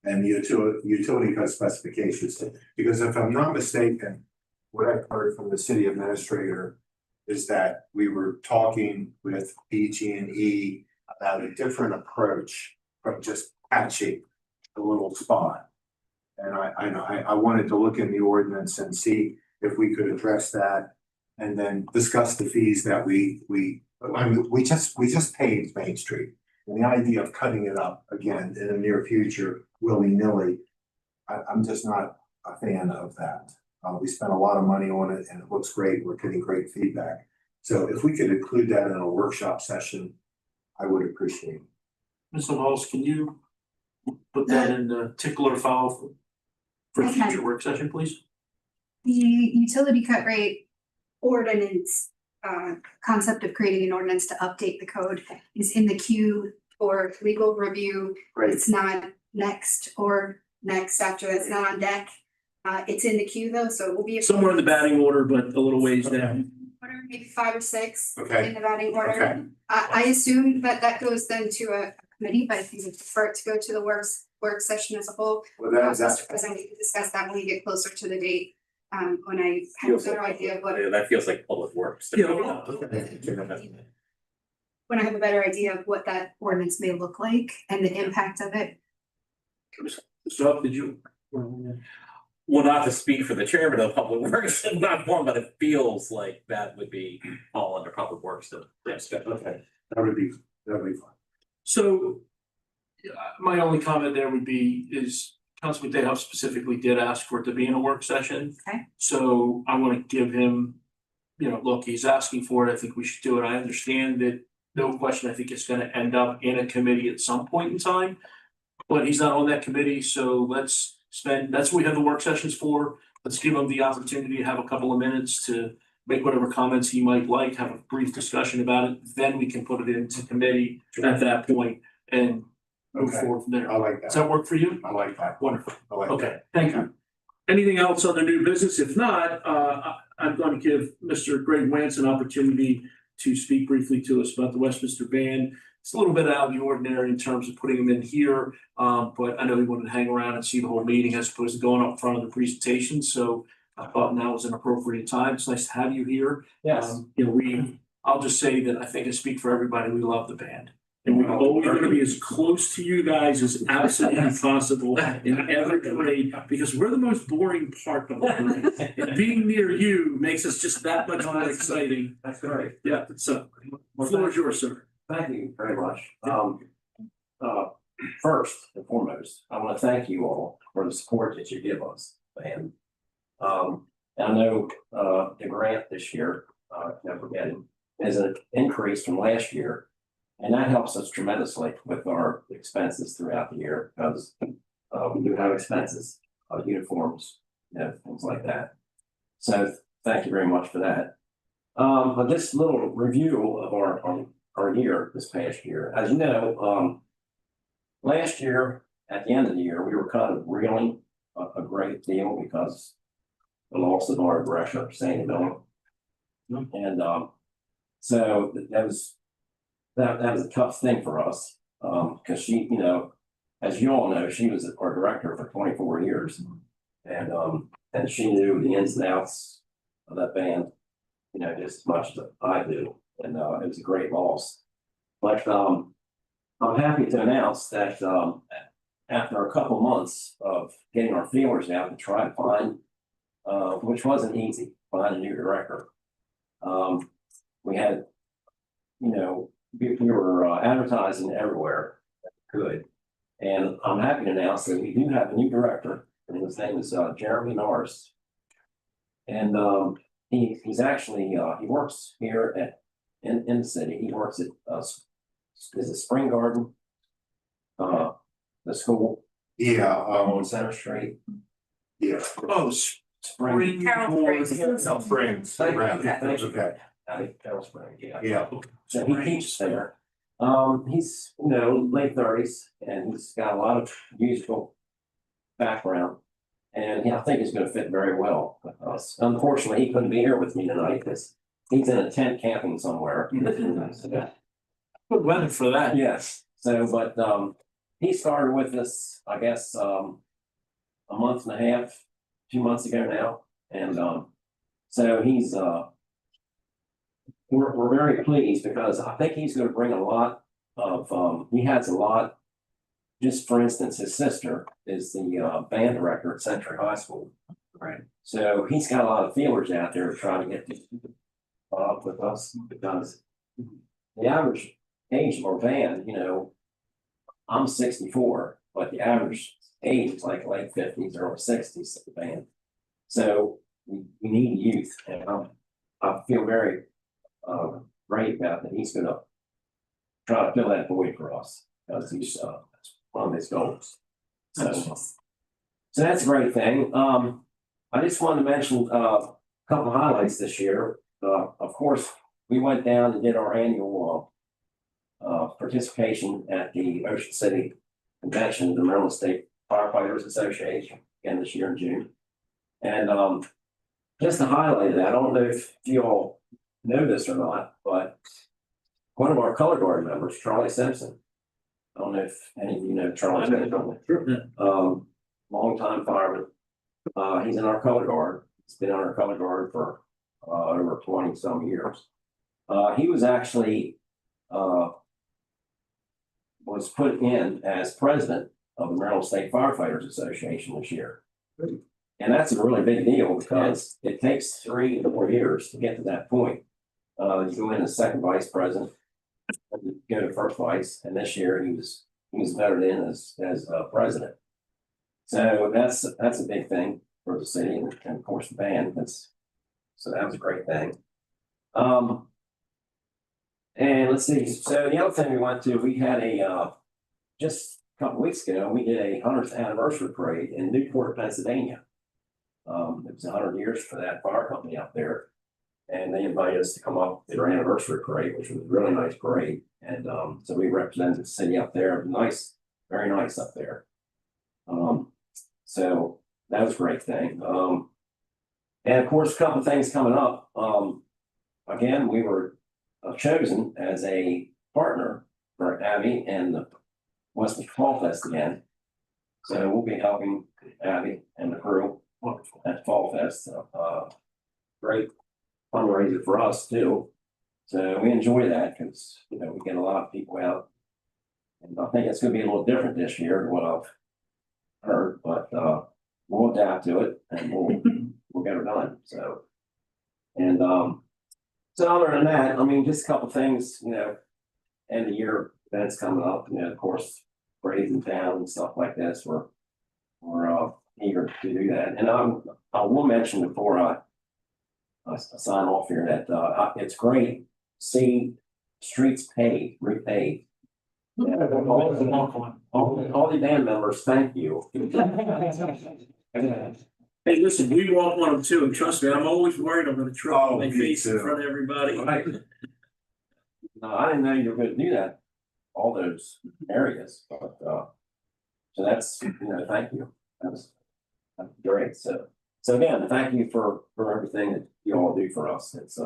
[SPEAKER 7] And the utility cut specifications, because if I'm not mistaken, what I've heard from the city administrator is that we were talking with PG&E about a different approach from just patching a little spot. And I wanted to look in the ordinance and see if we could address that and then discuss the fees that we just paved Main Street. And the idea of cutting it up again in the near future, willy-nilly, I'm just not a fan of that. We spent a lot of money on it and it looks great. We're getting great feedback. So if we could include that in a workshop session, I would appreciate it.
[SPEAKER 2] Mr. Halls, can you put that in the tickler file for
[SPEAKER 5] I can.
[SPEAKER 2] future work session, please?
[SPEAKER 5] The utility cut rate ordinance, concept of creating an ordinance to update the code is in the queue for legal review.
[SPEAKER 7] Great.
[SPEAKER 5] It's not next or next after, that's not on deck. It's in the queue though, so it will be.
[SPEAKER 2] Somewhere in the batting order, but a little ways down.
[SPEAKER 5] Maybe 5 or 6
[SPEAKER 7] Okay.
[SPEAKER 5] in the batting order.
[SPEAKER 7] Okay.
[SPEAKER 5] I assume that goes then to a committee, but if you would prefer it to go to the work session as a whole.
[SPEAKER 7] Well,
[SPEAKER 5] Mr. President, we can discuss that when we get closer to the date, when I have a better idea of what,
[SPEAKER 8] That feels like public works.
[SPEAKER 2] Yeah.
[SPEAKER 5] when I have a better idea of what that ordinance may look like and the impact of it.
[SPEAKER 2] So did you?
[SPEAKER 8] Well, not to speak for the chairman of Public Works, not one, but it feels like that would be all under Public Works to discuss.
[SPEAKER 7] Okay, that would be fine.
[SPEAKER 2] So my only comment there would be is Councilman Dayhoff specifically did ask for it to be in a work session.
[SPEAKER 5] Okay.
[SPEAKER 2] So I want to give him, look, he's asking for it. I think we should do it. I understand that, no question, I think it's going to end up in a committee at some point in time. But he's not on that committee, so that's what we have the work sessions for. Let's give him the opportunity to have a couple of minutes to make whatever comments he might like, have a brief discussion about it. Then we can put it into committee at that point and move
[SPEAKER 7] Okay.
[SPEAKER 2] forward from there.
[SPEAKER 7] I like
[SPEAKER 2] Does
[SPEAKER 7] that.
[SPEAKER 2] that work for you?
[SPEAKER 7] I like that.
[SPEAKER 2] Wonderful.
[SPEAKER 7] I like that.
[SPEAKER 2] Okay, thank you. Anything else on the new business? If not, I'm going to give Mr. Greg Wance an opportunity to speak briefly to us about the Westminster Band. It's a little bit out of the ordinary in terms of putting him in here, but I know he wanted to hang around and see the whole meeting as opposed to going up front of the presentation. So I thought now was an appropriate time. It's nice to have you here.
[SPEAKER 11] Yes.
[SPEAKER 2] I'll just say that I think I speak for everybody. We love the band. And we're always going to be as close to you guys as absolutely possible in every way, because we're the most boring part of it. And being near you makes us just that much more exciting.
[SPEAKER 11] That's great.
[SPEAKER 2] Yeah, so floor is yours, sir.
[SPEAKER 11] Thank you very much. First and foremost, I want to thank you all for the support that you give us. And I know the grant this year, that we're getting is an increase from last year. And that helps us tremendously with our expenses throughout the year because we do have expenses, uniforms, things like that. So thank you very much for that. But this little review of our year, this past year, as you know, last year, at the end of the year, we were kind of reeling a great deal because the loss of our director, Sandy Miller. And so that was a tough thing for us, because she, as you all know, she was our director for 24 years. And she knew the ins and outs of that band, just as much as I do. And it was a great loss. But I'm happy to announce that after a couple months of getting our feelers out to try to find, which wasn't easy, find a new director. We had, we were advertising everywhere that we could. And I'm happy to announce that we do have a new director, and his name is Jeremy Norris. And he's actually, he works here in the city. He works at, is it Spring Garden? The school.
[SPEAKER 7] Yeah,
[SPEAKER 11] On Center Street.
[SPEAKER 7] yeah.
[SPEAKER 2] Oh,
[SPEAKER 11] Spring.
[SPEAKER 4] Carol Springs.
[SPEAKER 2] No, Springs.
[SPEAKER 11] Thank you.
[SPEAKER 7] Right.
[SPEAKER 11] Thank you.
[SPEAKER 7] Okay.
[SPEAKER 11] I think Carol Spring, yeah.
[SPEAKER 7] Yeah.
[SPEAKER 11] So he teaches there. He's, late 30s, and he's got a lot of musical background. And I think he's gonna fit very well with us. Unfortunately, he couldn't be here with me tonight because he's in a tent camping somewhere.
[SPEAKER 2] Good weather for that.
[SPEAKER 11] Yes, so, but, he started with us, I guess, a month and a half, 2 months ago now. And, so he's, we're very pleased because I think he's gonna bring a lot of, he has a lot. Just for instance, his sister is the band director at Century High School.
[SPEAKER 2] Right.
[SPEAKER 11] So he's got a lot of feelers out there to try to get up with us because the average age of our band, I'm 64, but the average age is like late 50s or 60s of the band. So we need youth, and I feel very great about that. He's gonna try to fill that void for us because he's one of his goals. So that's a great thing. I just wanted to mention a couple of highlights this year. Of course, we went down and did our annual participation at the Ocean City Convention, the Maryland State Firefighters Association, again this year in June. And just to highlight that, I don't know if you all know this or not, but one of our color guard members, Charlie Simpson. I don't know if any of you know Charlie Simpson. Longtime fireman. He's in our color guard. He's been on our color guard for over 20 some years. He was actually was put in as president of the Maryland State Firefighters Association this year. And that's a really big deal because it takes 3 to 4 years to get to that point. You go in as second vice president, and you go to first vice, and this year he was voted in as president. So that's a big thing for the city and of course the band. So that was a great thing. And let's see. So the other thing we went to, we had just a couple weeks ago, we did a 100th anniversary parade in Newport, Pennsylvania. It was 100 years for that fire company up there. And they invited us to come up to their anniversary parade, which was a really nice parade. And so we represented the city up there. Nice, very nice up there. So that was a great thing. And of course, a couple of things coming up. Again, we were chosen as a partner for Abby and the Westminster Fall Fest again. So we'll be helping Abby and the crew at Fall Fest. Great fundraiser for us too. So we enjoy that because we get a lot of people out. And I think it's gonna be a little different this year than what I've heard, but we'll adapt to it and we'll get it done. So and so other than that, I mean, just a couple of things, end of year events coming up, of course, parades in town and stuff like this. We're eager to do that. And I will mention before I sign off here that it's great to see streets paved, repaved. All the band members, thank you.
[SPEAKER 2] Hey, listen, we walk on them too, and trust me, I'm always worried I'm gonna trip
[SPEAKER 7] Oh,
[SPEAKER 2] my
[SPEAKER 7] me
[SPEAKER 2] face in
[SPEAKER 7] too.
[SPEAKER 2] front of everybody.
[SPEAKER 11] Right. No, I didn't know you were gonna do that, all those areas, but, so that's, thank you. That's great, so again, thank you for everything that you all do for us, it's,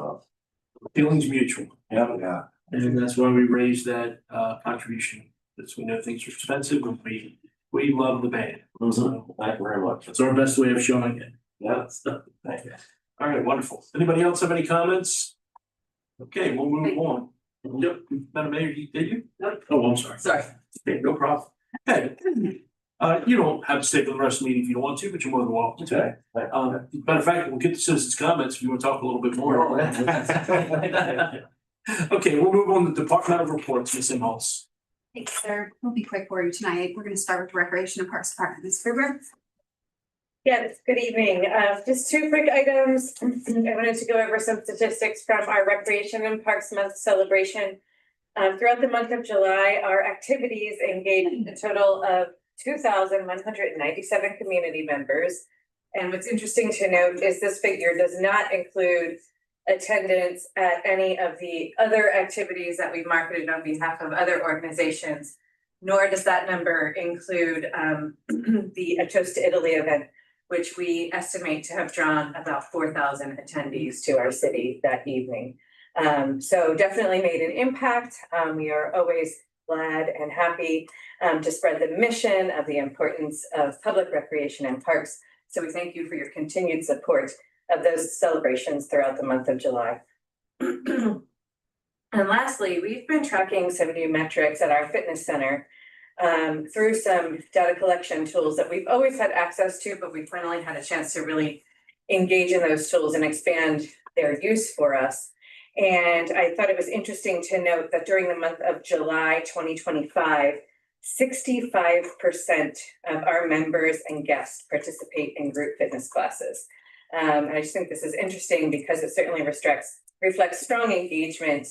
[SPEAKER 2] Feelings mutual,
[SPEAKER 11] yeah.
[SPEAKER 2] and that's why we raised that contribution, because we know things are expensive, and we love the band. So
[SPEAKER 11] Thank you very much.
[SPEAKER 2] that's our best way of showing it.
[SPEAKER 11] Yeah,
[SPEAKER 2] So,
[SPEAKER 11] thank you.
[SPEAKER 2] all right, wonderful. Anybody else have any comments? Okay, we'll move on. Yep, Madam Mayor, did you?
[SPEAKER 3] Nope.
[SPEAKER 2] Oh, I'm sorry.
[SPEAKER 3] Sorry.
[SPEAKER 2] Okay, no problem. Okay. You don't have to stay for the rest of the meeting if you don't want to, but you're more than welcome to.
[SPEAKER 11] Okay.
[SPEAKER 2] Matter of fact, we'll get to citizens' comments if you want to talk a little bit more. Okay, we'll move on to departmental reports, Ms. Imhoff.
[SPEAKER 5] Thanks, sir. We'll be quick for you tonight. We're gonna start with Recreation and Parks Department. Ms. Gruber?
[SPEAKER 12] Yes, good evening. Just two quick items. I wanted to go over some statistics from our Recreation and Parks Month celebration. Throughout the month of July, our activities engaged a total of 2,197 community members. And what's interesting to note is this figure does not include attendance at any of the other activities that we've marketed on behalf of other organizations, nor does that number include the A Toast to Italy event, which we estimate to have drawn about 4,000 attendees to our city that evening. So definitely made an impact. We are always glad and happy to spread the mission of the importance of public recreation and parks. So we thank you for your continued support of those celebrations throughout the month of July. And lastly, we've been tracking some new metrics at our fitness center through some data collection tools that we've always had access to, but we finally had a chance to really engage in those tools and expand their use for us. And I thought it was interesting to note that during the month of July 2025, 65% of our members and guests participate in group fitness classes. And I just think this is interesting because it certainly reflects strong engagement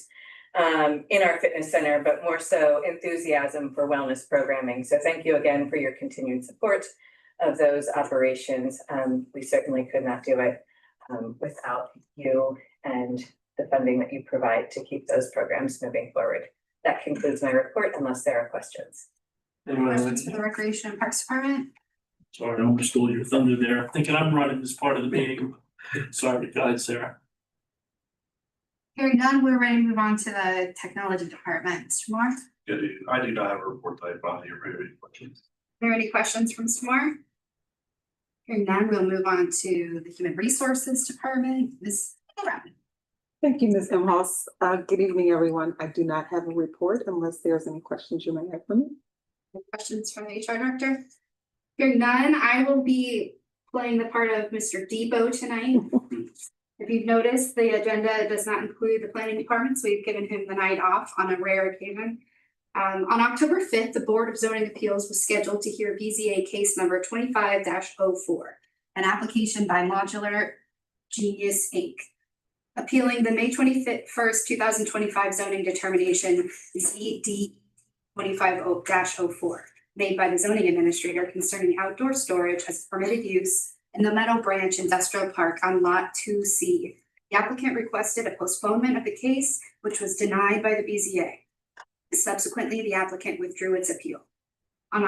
[SPEAKER 12] in our fitness center, but more so enthusiasm for wellness programming. So thank you again for your continued support of those operations. We certainly could not do it without you and the funding that you provide to keep those programs moving forward. That concludes my report unless there are questions.
[SPEAKER 5] Questions for the Recreation and Parks Department?
[SPEAKER 2] Sorry, I almost stole your thunder there, thinking I'm running this part of the meeting. Sorry, go ahead, Sarah.
[SPEAKER 5] Hearing none, we're ready to move on to the Technology Department. Mr. Moore?
[SPEAKER 7] I do not have a report type on the appropriate questions.
[SPEAKER 5] Are there any questions from Mr. Moore? Hearing none, we'll move on to the Human Resources Department. Ms. Brown?
[SPEAKER 13] Thank you, Ms. Imhoff. Good evening, everyone. I do not have a report unless there's any questions you may have for me.
[SPEAKER 5] Any questions from the HR Director? Hearing none, I will be playing the part of Mr. Depot tonight. If you've noticed, the agenda does not include the planning department, so we've given him the night off on a rare occasion. On October 5th, the Board of Zoning Appeals was scheduled to hear BZA case number 25-04, an application by Modular Genius Inc. Appealing the May 21st, 2025 zoning determination ZD 25-04 made by the zoning administrator concerning outdoor storage as permitted use in the Meadow Branch Industrial Park on Lot 2C. The applicant requested a postponement of the case, which was denied by the BZA. Subsequently, the applicant withdrew its appeal. On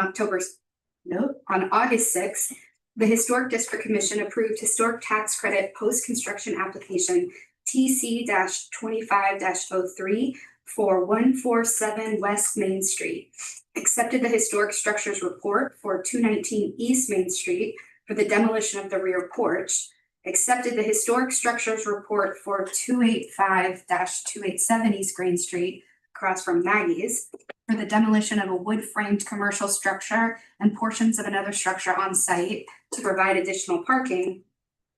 [SPEAKER 5] August 6th, the Historic District Commission approved historic tax credit post-construction application TC-25-03 for 147 West Main Street, accepted the historic structures report for 219 East Main Street for the demolition of the rear porch, accepted the historic structures report for 285-287 East Green Street across from Maggie's for the demolition of a wood-framed commercial structure and portions of another structure on site to provide additional parking,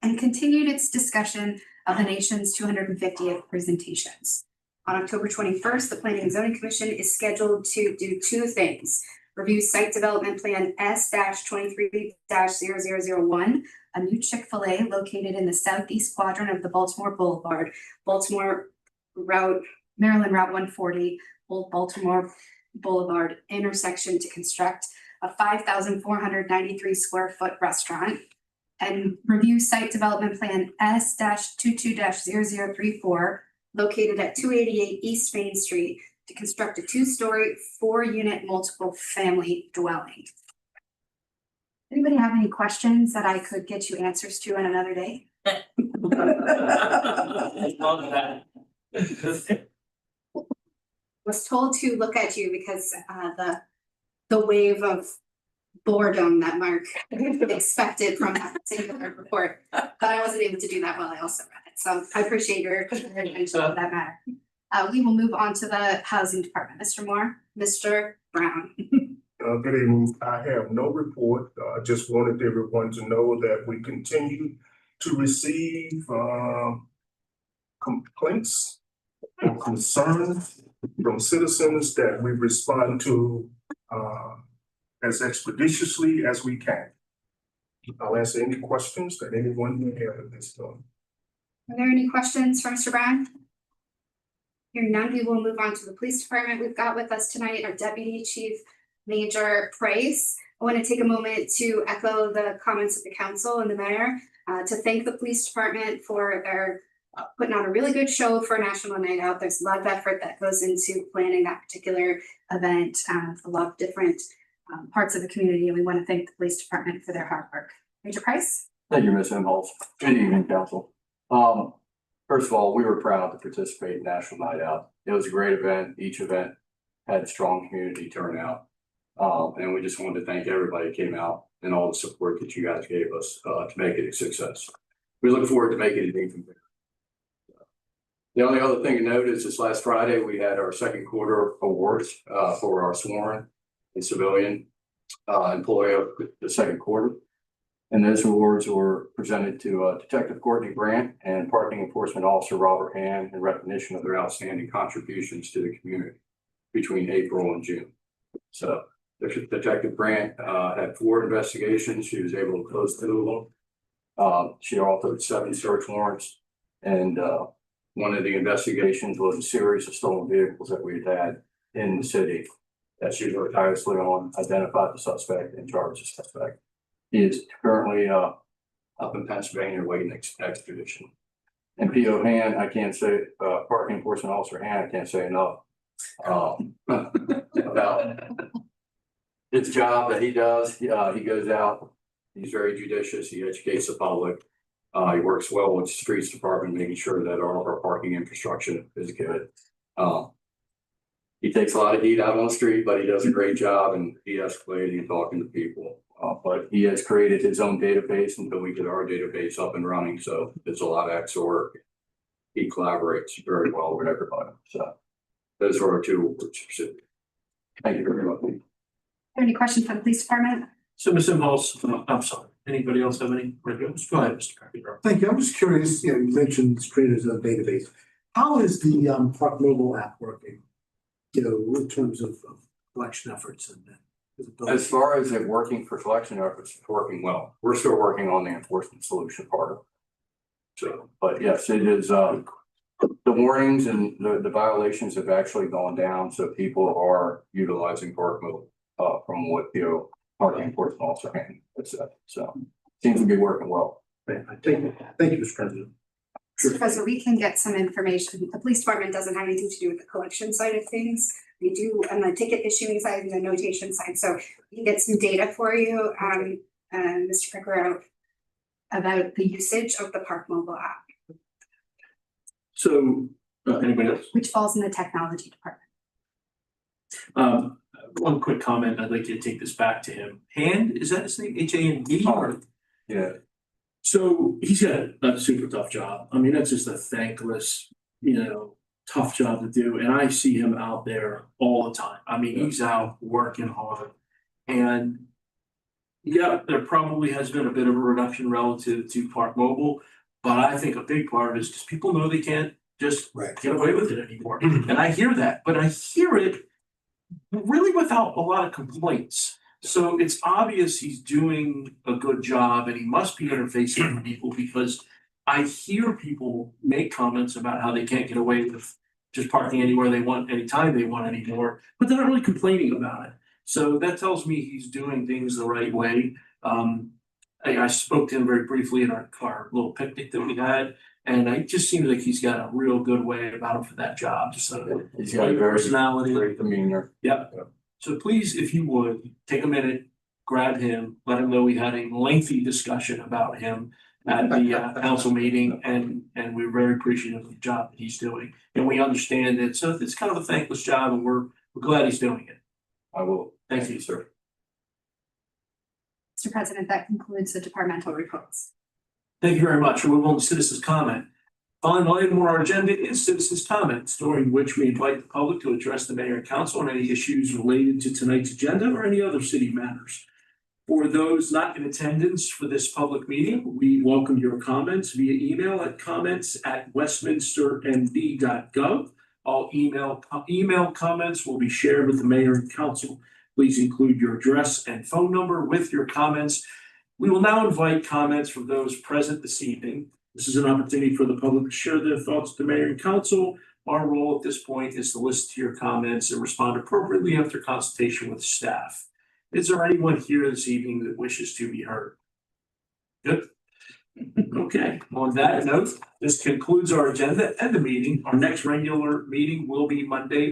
[SPEAKER 5] and continued its discussion of the nation's 250th presentations. On October 21st, the Planning and Zoning Commission is scheduled to do two things. Review Site Development Plan S-23-0001, a new Chick-fil-A located in the southeast quadrant of the Baltimore Boulevard, Maryland Route 140, Old Baltimore, Boulevard intersection to construct a 5,493 square foot restaurant. And review site development plan S-22-0034 located at 288 East Main Street to construct a 2-story, 4-unit multiple family dwelling. Anybody have any questions that I could get you answers to on another day? Was told to look at you because the wave of boredom that Mark expected from that particular report, but I wasn't able to do that while I also read it. So I appreciate your attention to that matter. We will move on to the housing department. Mr. Moore, Mr. Brown.
[SPEAKER 14] Good evening. I have no report. Just wanted everyone to know that we continue to receive complaints or concerns from citizens that we respond to as expeditiously as we can. I'll answer any questions that anyone may have at this time.
[SPEAKER 5] Are there any questions for Mr. Brown? Hearing none, we will move on to the police department. We've got with us tonight our Deputy Chief Major Price. I want to take a moment to echo the comments of the council and the mayor to thank the police department for their putting on a really good show for National Night Out. There's a lot of effort that goes into planning that particular event, a lot of different parts of the community, and we want to thank the police department for their hard work. Major Price?
[SPEAKER 10] Thank you, Ms. Inholz. Good evening, council. First of all, we were proud to participate in National Night Out. It was a great event. Each event had strong community turnout. And we just wanted to thank everybody that came out and all the support that you guys gave us to make it a success. We look forward to making it even bigger. The only other thing to note is this last Friday, we had our second quarter awards for our sworn and civilian employee of the second quarter. And those awards were presented to Detective Courtney Grant and Parking Enforcement Officer Robert Hand in recognition of their outstanding contributions to the community between April and June. So Detective Grant had 4 investigations. She was able to close 2 of them. She authored 7 search warrants, and one of the investigations was a series of stolen vehicles that we had in the city that she worked tirelessly on, identified the suspect, and charged the suspect. He is currently up in Pennsylvania waiting extradition. And P.O. Hand, I can't say, Parking Enforcement Officer Hand, I can't say enough about his job that he does. He goes out, he's very judicious, he educates the public. He works well with the streets department, making sure that all of our parking infrastructure is good. He takes a lot of heat out on the street, but he does a great job in de-escalating and talking to people. But he has created his own database until we get our database up and running. So it's a lot of extra work. He collaborates very well with everybody. So those are our 2 awards. Thank you very much.
[SPEAKER 5] Any questions from the police department?
[SPEAKER 2] So Ms. Inholz, I'm sorry, anybody else have any? Go ahead, Mr. Carpenter.
[SPEAKER 6] Thank you. I'm just curious, you mentioned creators of database. How is the Park Mobile app working? In terms of collection efforts and
[SPEAKER 10] as far as it working for collection efforts, it's working well. We're still working on the enforcement solution part of it. So, but yes, it is, the warnings and the violations have actually gone down. So people are utilizing Park Mobile from what, Parking Enforcement Officer said. So seems to be working well.
[SPEAKER 6] thank you, Mr. President.
[SPEAKER 5] Mr. President, we can get some information. The police department doesn't have anything to do with the collection side of things. We do on the ticket issuing side and the notation side. So we can get some data for you, Mr. Pickero, about the usage of the Park Mobile app.
[SPEAKER 2] So anybody else?
[SPEAKER 5] Which falls in the technology department.
[SPEAKER 2] One quick comment. I'd like to take this back to him. Hand, is that his name? H-A-N-D?
[SPEAKER 10] Yeah.
[SPEAKER 2] So he's got a super tough job. I mean, that's just a thankless, tough job to do. And I see him out there all the time. I mean, he's out working hard. And yeah, there probably has been a bit of a reduction relative to Park Mobile. But I think a big part of it is because people know they can't just get away with it anymore. And I hear that, but I hear it really without a lot of complaints. So it's obvious he's doing a good job and he must be interfacing with people, because I hear people make comments about how they can't get away with just parking anywhere they want, anytime they want anymore, but they're not really complaining about it. So that tells me he's doing things the right way. I spoke to him very briefly at our little picnic that we had, and it just seems like he's got a real good way about him for that job, just like
[SPEAKER 11] He's got a very
[SPEAKER 2] personality.
[SPEAKER 11] great demeanor.
[SPEAKER 2] Yep. So please, if you would, take a minute, grab him, let him know we had a lengthy discussion about him at the council meeting, and we're very appreciative of the job that he's doing. And we understand that it's kind of a thankless job, and we're glad he's doing it.
[SPEAKER 11] I will.
[SPEAKER 2] Thank you, sir.
[SPEAKER 5] Mr. President, that concludes the departmental reports.
[SPEAKER 2] Thank you very much. We'll move on to citizens' comment. Final item on our agenda is citizens' comments, during which we invite the public to address the mayor and council on any issues related to tonight's agenda or any other city matters. For those not in attendance for this public meeting, we welcome your comments via email at comments@westminstermd.gov. All email comments will be shared with the mayor and council. Please include your address and phone number with your comments. We will now invite comments from those present this evening. This is an opportunity for the public to share their thoughts with the mayor and council. Our role at this point is to listen to your comments and respond appropriately after consultation with staff. Is there anyone here this evening that wishes to be heard? Good. Okay, on that note, this concludes our agenda and the meeting. Our next regular meeting will be Monday,